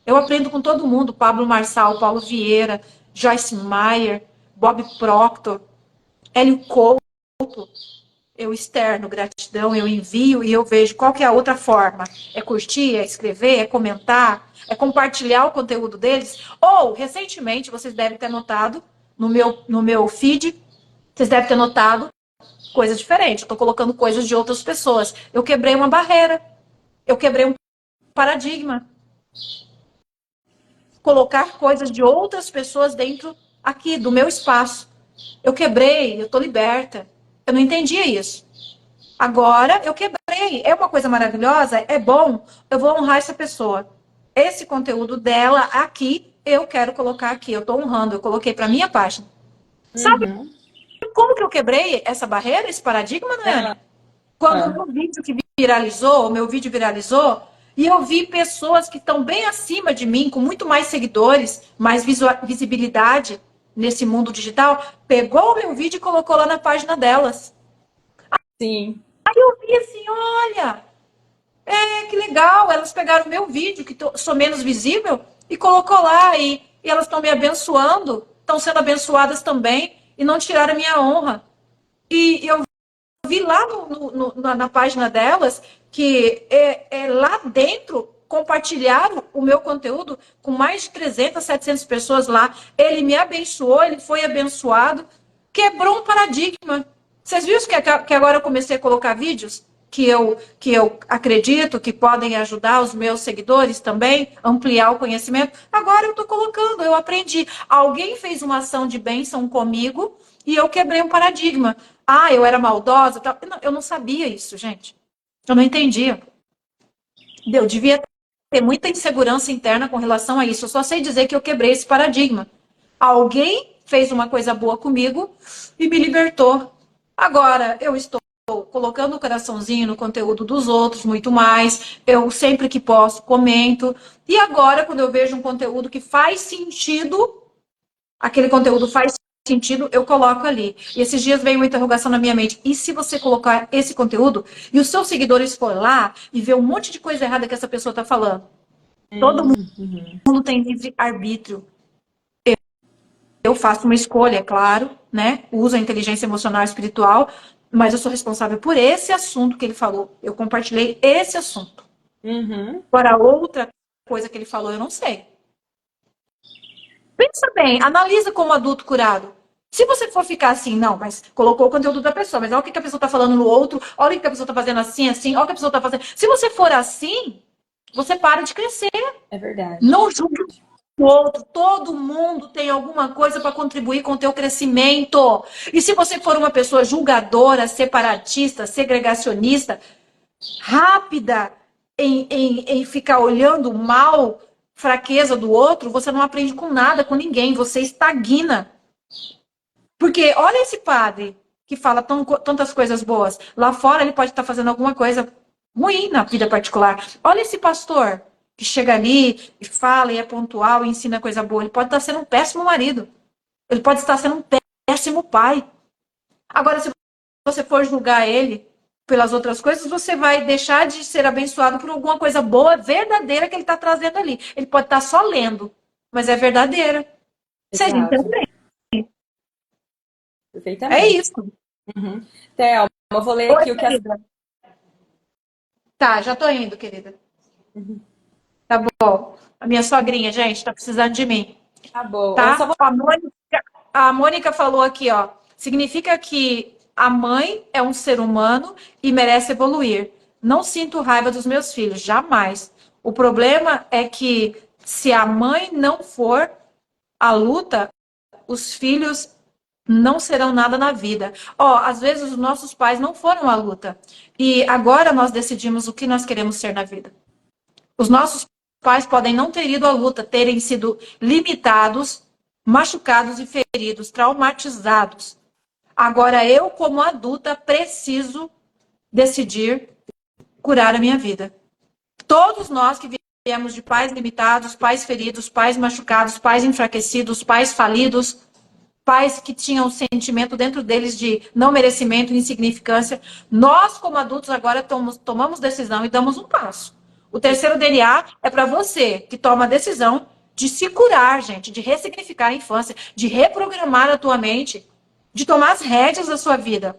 Eu aprendo com todo mundo, Pablo Marçal, Paulo Vieira, Joyce Meyer, Bob Proctor, Hélio Couto. Eu externo gratidão, eu envio e eu vejo qual que é a outra forma. É curtir, é escrever, é comentar, é compartilhar o conteúdo deles. Ou, recentemente, vocês devem ter notado no meu feed, vocês devem ter notado coisa diferente. Eu estou colocando coisas de outras pessoas. Eu quebrei uma barreira. Eu quebrei um paradigma. Colocar coisas de outras pessoas dentro aqui, do meu espaço. Eu quebrei, eu estou liberta. Eu não entendia isso. Agora eu quebrei. É uma coisa maravilhosa, é bom, eu vou honrar essa pessoa. Esse conteúdo dela aqui, eu quero colocar aqui. Eu estou honrando, eu coloquei para minha página. Sabe Uhum. como que eu quebrei essa barreira, esse paradigma, Nayane? Ah, Quando o ah. meu vídeo que viralizou, o meu vídeo viralizou, e eu vi pessoas que estão bem acima de mim, com muito mais seguidores, mais visibilidade nesse mundo digital, pegou o meu vídeo e colocou lá na página delas. Sim. Eu vi assim, olha, que legal, elas pegaram o meu vídeo, que sou menos visível, e colocou lá, e elas estão me abençoando, estão sendo abençoadas também, e não tiraram a minha honra. E eu vi lá na página delas que lá dentro compartilharam o meu conteúdo com mais de 300, 700 pessoas lá. Ele me abençoou, ele foi abençoado, quebrou um paradigma. Vocês viram que agora eu comecei a colocar vídeos que eu acredito que podem ajudar os meus seguidores também, ampliar o conhecimento? Agora eu estou colocando, eu aprendi. Alguém fez uma ação de bênção comigo e eu quebrei um paradigma. Ah, eu era maldosa? Eu não sabia isso, gente. Eu não entendia. Eu devia ter muita insegurança interna com relação a isso. Eu só sei dizer que eu quebrei esse paradigma. Alguém fez uma coisa boa comigo e me libertou. Agora, eu estou colocando o coraçãozinho no conteúdo dos outros, muito mais. Eu, sempre que posso, comento. E agora, quando eu vejo um conteúdo que faz sentido, aquele conteúdo faz sentido, eu coloco ali. E esses dias veio uma interrogação na minha mente. E se você colocar esse conteúdo e os seus seguidores for lá e ver um monte de coisa errada que essa pessoa está falando? Todo Uhum. mundo tem livre arbítrio. Eu faço uma escolha, é claro, né? Uso a inteligência emocional e espiritual, mas eu sou responsável por esse assunto que ele falou. Eu compartilhei esse assunto. Uhum. Agora, outra coisa que ele falou, eu não sei. Pensa bem, analisa como adulto curado. Se você for ficar assim, não, mas colocou o conteúdo da pessoa, mas olha o que a pessoa está falando no outro, olha o que a pessoa está fazendo assim, assim, olha o que a pessoa está fazendo. Se você for assim, você para de crescer. É verdade. Não julgue o outro. Todo mundo tem alguma coisa para contribuir com o teu crescimento. E se você for uma pessoa julgadora, separatista, segregacionista, rápida em ficar olhando o mal, fraqueza do outro, você não aprende com nada, com ninguém, você estagna. Porque olha esse padre que fala tantas coisas boas. Lá fora ele pode estar fazendo alguma coisa ruim na vida particular. Olha esse pastor que chega ali e fala e é pontual e ensina coisa boa. Ele pode estar sendo um péssimo marido. Ele pode estar sendo um péssimo pai. Agora, se você for julgar ele pelas outras coisas, você vai deixar de ser abençoado por alguma coisa boa, verdadeira que ele está trazendo ali. Ele pode estar só lendo, mas é verdadeira. Vocês Exato. entendem? É Perfeitamente. isso. Uhum. Thelma, eu vou ler Oi, aqui o que as. querida. Tá, já tô indo, querida. Uhum. Tá bom. A minha sogrinha, gente, tá precisando de mim, Tá bom. Eu só tá? vou. A Mônica falou aqui, ó. Significa que a mãe é um ser humano e merece evoluir. Não sinto raiva dos meus filhos, jamais. O problema é que se a mãe não for à luta, os filhos não serão nada na vida. Ó, às vezes os nossos pais não foram à luta e agora nós decidimos o que nós queremos ser na vida. Os nossos pais podem não ter ido à luta, terem sido limitados, machucados e feridos, traumatizados. Agora eu, como adulta, preciso decidir curar a minha vida. Todos nós que viemos de pais limitados, pais feridos, pais machucados, pais enfraquecidos, pais falidos, pais que tinham sentimento dentro deles de não merecimento, insignificância. Nós, como adultos, agora tomamos decisão e damos um passo. O terceiro DNA é para você que toma a decisão de se curar, gente, de ressignificar a infância, de reprogramar a tua mente, de tomar as rédeas da sua vida.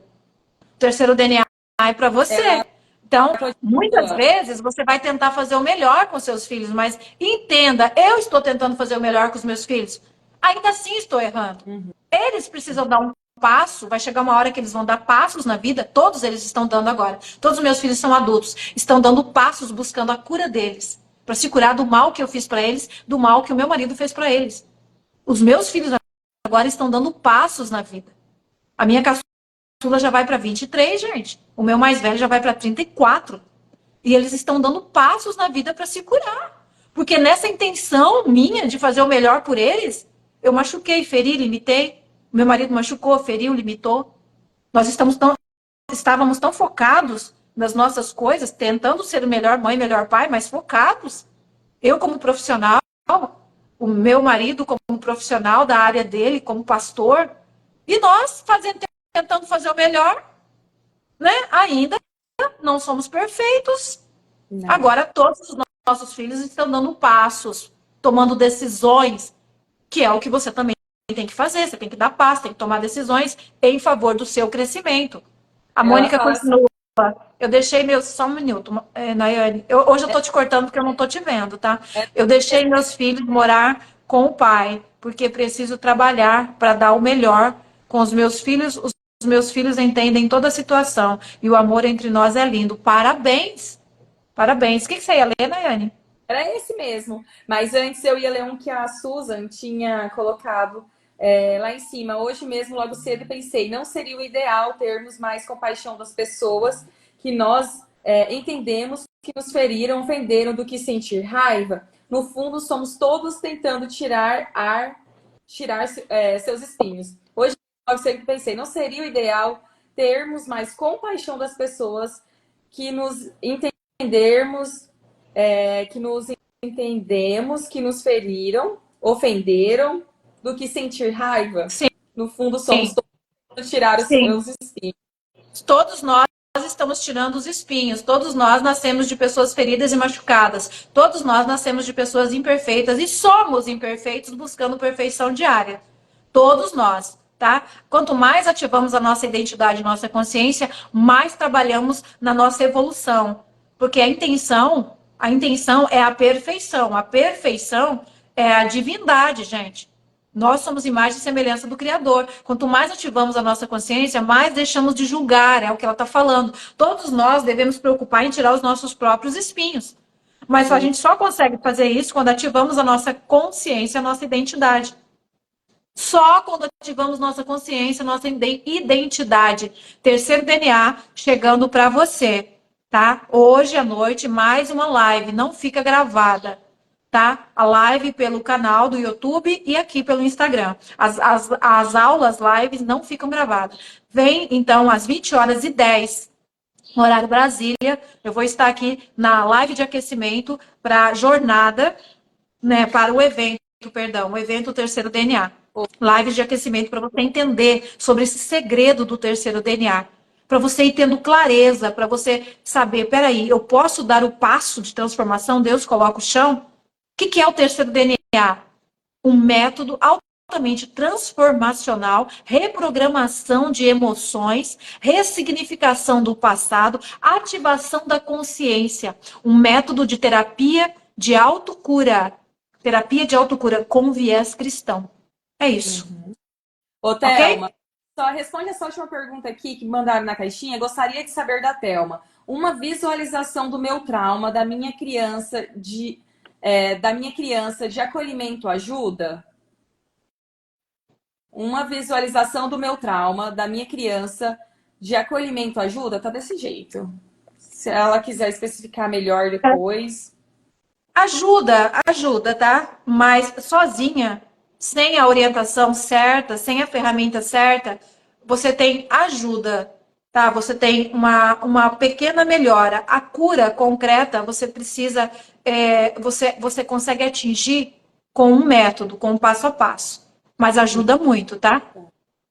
O terceiro DNA é para você. Então, muitas vezes você vai tentar fazer o melhor com seus filhos, mas entenda, eu estou tentando fazer o melhor com os meus filhos. Ainda assim estou errando. Eles precisam dar um passo, vai chegar uma hora que eles vão dar passos na vida, todos eles estão dando agora. Todos os meus filhos são adultos, estão dando passos buscando a cura deles, para se curar do mal que eu fiz para eles, do mal que o meu marido fez para eles. Os meus filhos agora estão dando passos na vida. A minha caçula já vai para 23, gente. O meu mais velho já vai para 34. E eles estão dando passos na vida para se curar. Porque nessa intenção minha de fazer o melhor por eles, eu machuquei, feri, limitei. Meu marido machucou, feriu, limitou. Nós estávamos tão focados nas nossas coisas, tentando ser o melhor mãe, melhor pai, mas focados. Eu como profissional, o meu marido como profissional da área dele, como pastor, e nós tentando fazer o melhor, né? Ainda não somos perfeitos. Não. Agora todos os nossos filhos estão dando passos, tomando decisões, que é o que você também tem que fazer. Você tem que dar passos, tem que tomar decisões em favor do seu crescimento. A Mônica continua. Eu deixei meus... Só um minuto, Nayane. Hoje eu tô te cortando porque eu não tô te vendo, tá? Eu deixei meus filhos morar com o pai, porque preciso trabalhar para dar o melhor com os meus filhos. Os meus filhos entendem toda a situação e o amor entre nós é lindo. Parabéns! Parabéns. O que você ia ler, Nayane? Era esse mesmo. Mas antes eu ia ler um que a Susan tinha colocado lá em cima. Hoje mesmo, logo cedo, pensei, não seria o ideal termos mais compaixão das pessoas que nós entendemos que nos feriram, ofenderam, do que sentir raiva? No fundo, somos todos tentando tirar seus espinhos. Hoje, logo cedo, pensei, não seria o ideal termos mais compaixão das pessoas que nos entendemos, que nos feriram, ofenderam, do que sentir raiva? Sim. No fundo, somos todos tirar os seus espinhos. Todos nós estamos tirando os espinhos. Todos nós nascemos de pessoas feridas e machucadas. Todos nós nascemos de pessoas imperfeitas e somos imperfeitos buscando perfeição diária. Todos nós, tá? Quanto mais ativamos a nossa identidade, nossa consciência, mais trabalhamos na nossa evolução. Porque a intenção é a perfeição. A perfeição é a divindade, gente. Nós somos imagem e semelhança do Criador. Quanto mais ativamos a nossa consciência, mais deixamos de julgar, é o que ela está falando. Todos nós devemos preocupar em tirar os nossos próprios espinhos. Mas a gente só consegue fazer isso quando ativamos a nossa consciência, a nossa identidade. Só quando ativamos nossa consciência, nossa identidade. Terceiro DNA chegando para você, tá? Hoje à noite, mais uma live, não fica gravada. Tá? A live pelo canal do YouTube e aqui pelo Instagram. As aulas, lives não ficam gravadas. Vem, então, às 20h10, no horário Brasília. Eu vou estar aqui na live de aquecimento para a jornada, né, para o evento, o evento Terceiro DNA. Lives de aquecimento para você entender sobre esse segredo do terceiro DNA. Para você ir tendo clareza, para você saber, peraí, eu posso dar o passo de transformação, Deus coloca o chão? O que é o terceiro DNA? Um método altamente transformacional, reprogramação de emoções, ressignificação do passado, ativação da consciência. Um método de terapia de autocura. Terapia de autocura com viés cristão. É isso. Ô, Thelma, só responde essa última pergunta aqui que mandaram na caixinha. Gostaria de saber da Thelma. Uma visualização do meu trauma, da minha criança de acolhimento ajuda? Uma visualização do meu trauma, da minha criança de acolhimento ajuda? Tá desse jeito. Se ela quiser especificar melhor depois. Ajuda, tá? Mas sozinha, sem a orientação certa, sem a ferramenta certa, você tem ajuda, tá? Você tem uma pequena melhora. A cura concreta, você precisa, você consegue atingir com um método, com um passo a passo. Mas ajuda muito, tá?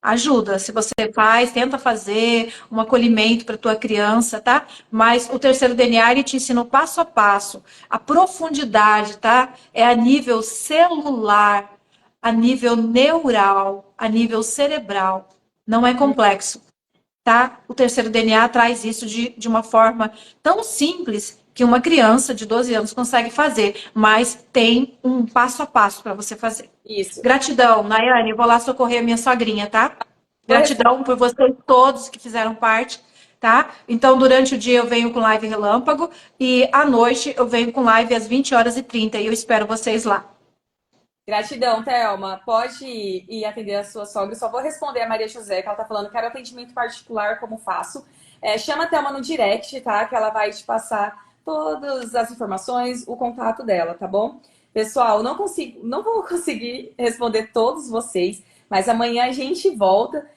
Ajuda. Se você faz, tenta fazer um acolhimento para tua criança, tá? Mas o terceiro DNA ele te ensina o passo a passo, a profundidade, tá? É a nível celular, a nível neural, a nível cerebral. Não é complexo, tá? O terceiro DNA traz isso de uma forma tão simples que uma criança de 12 anos consegue fazer, mas tem um passo a passo para você fazer. Isso. Gratidão, Nayane. Eu vou lá socorrer a minha sogrinha, tá? Vou responder. Gratidão por vocês todos que fizeram parte, tá? Então, durante o dia eu venho com live relâmpago e à noite eu venho com live às 20h30 e eu espero vocês lá. Gratidão, Thelma. Pode ir atender a sua sogra. Só vou responder a Maria José, que ela tá falando, quero atendimento particular, como faço? Chama a Thelma no direct, tá? Que ela vai te passar todas as informações, o contato dela, tá bom? Pessoal, não vou conseguir responder todos vocês, mas amanhã a gente volta.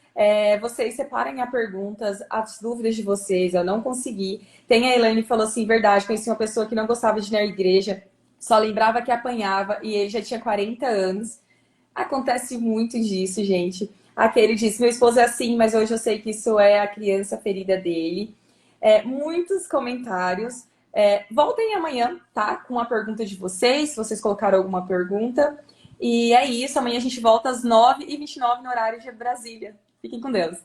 Vocês separem as perguntas, as dúvidas de vocês. Eu não consegui. Tem a Elaine que falou assim, verdade, conheci uma pessoa que não gostava de ir na igreja, só lembrava que apanhava e ele já tinha 40 anos. Acontece muito disso, gente. Aquele disse, meu esposo é assim, mas hoje eu sei que isso é a criança ferida dele. Muitos comentários. Voltem amanhã, tá? Com a pergunta de vocês, se vocês colocaram alguma pergunta. E é isso, amanhã a gente volta às 9h29 no horário de Brasília. Fiquem com Deus.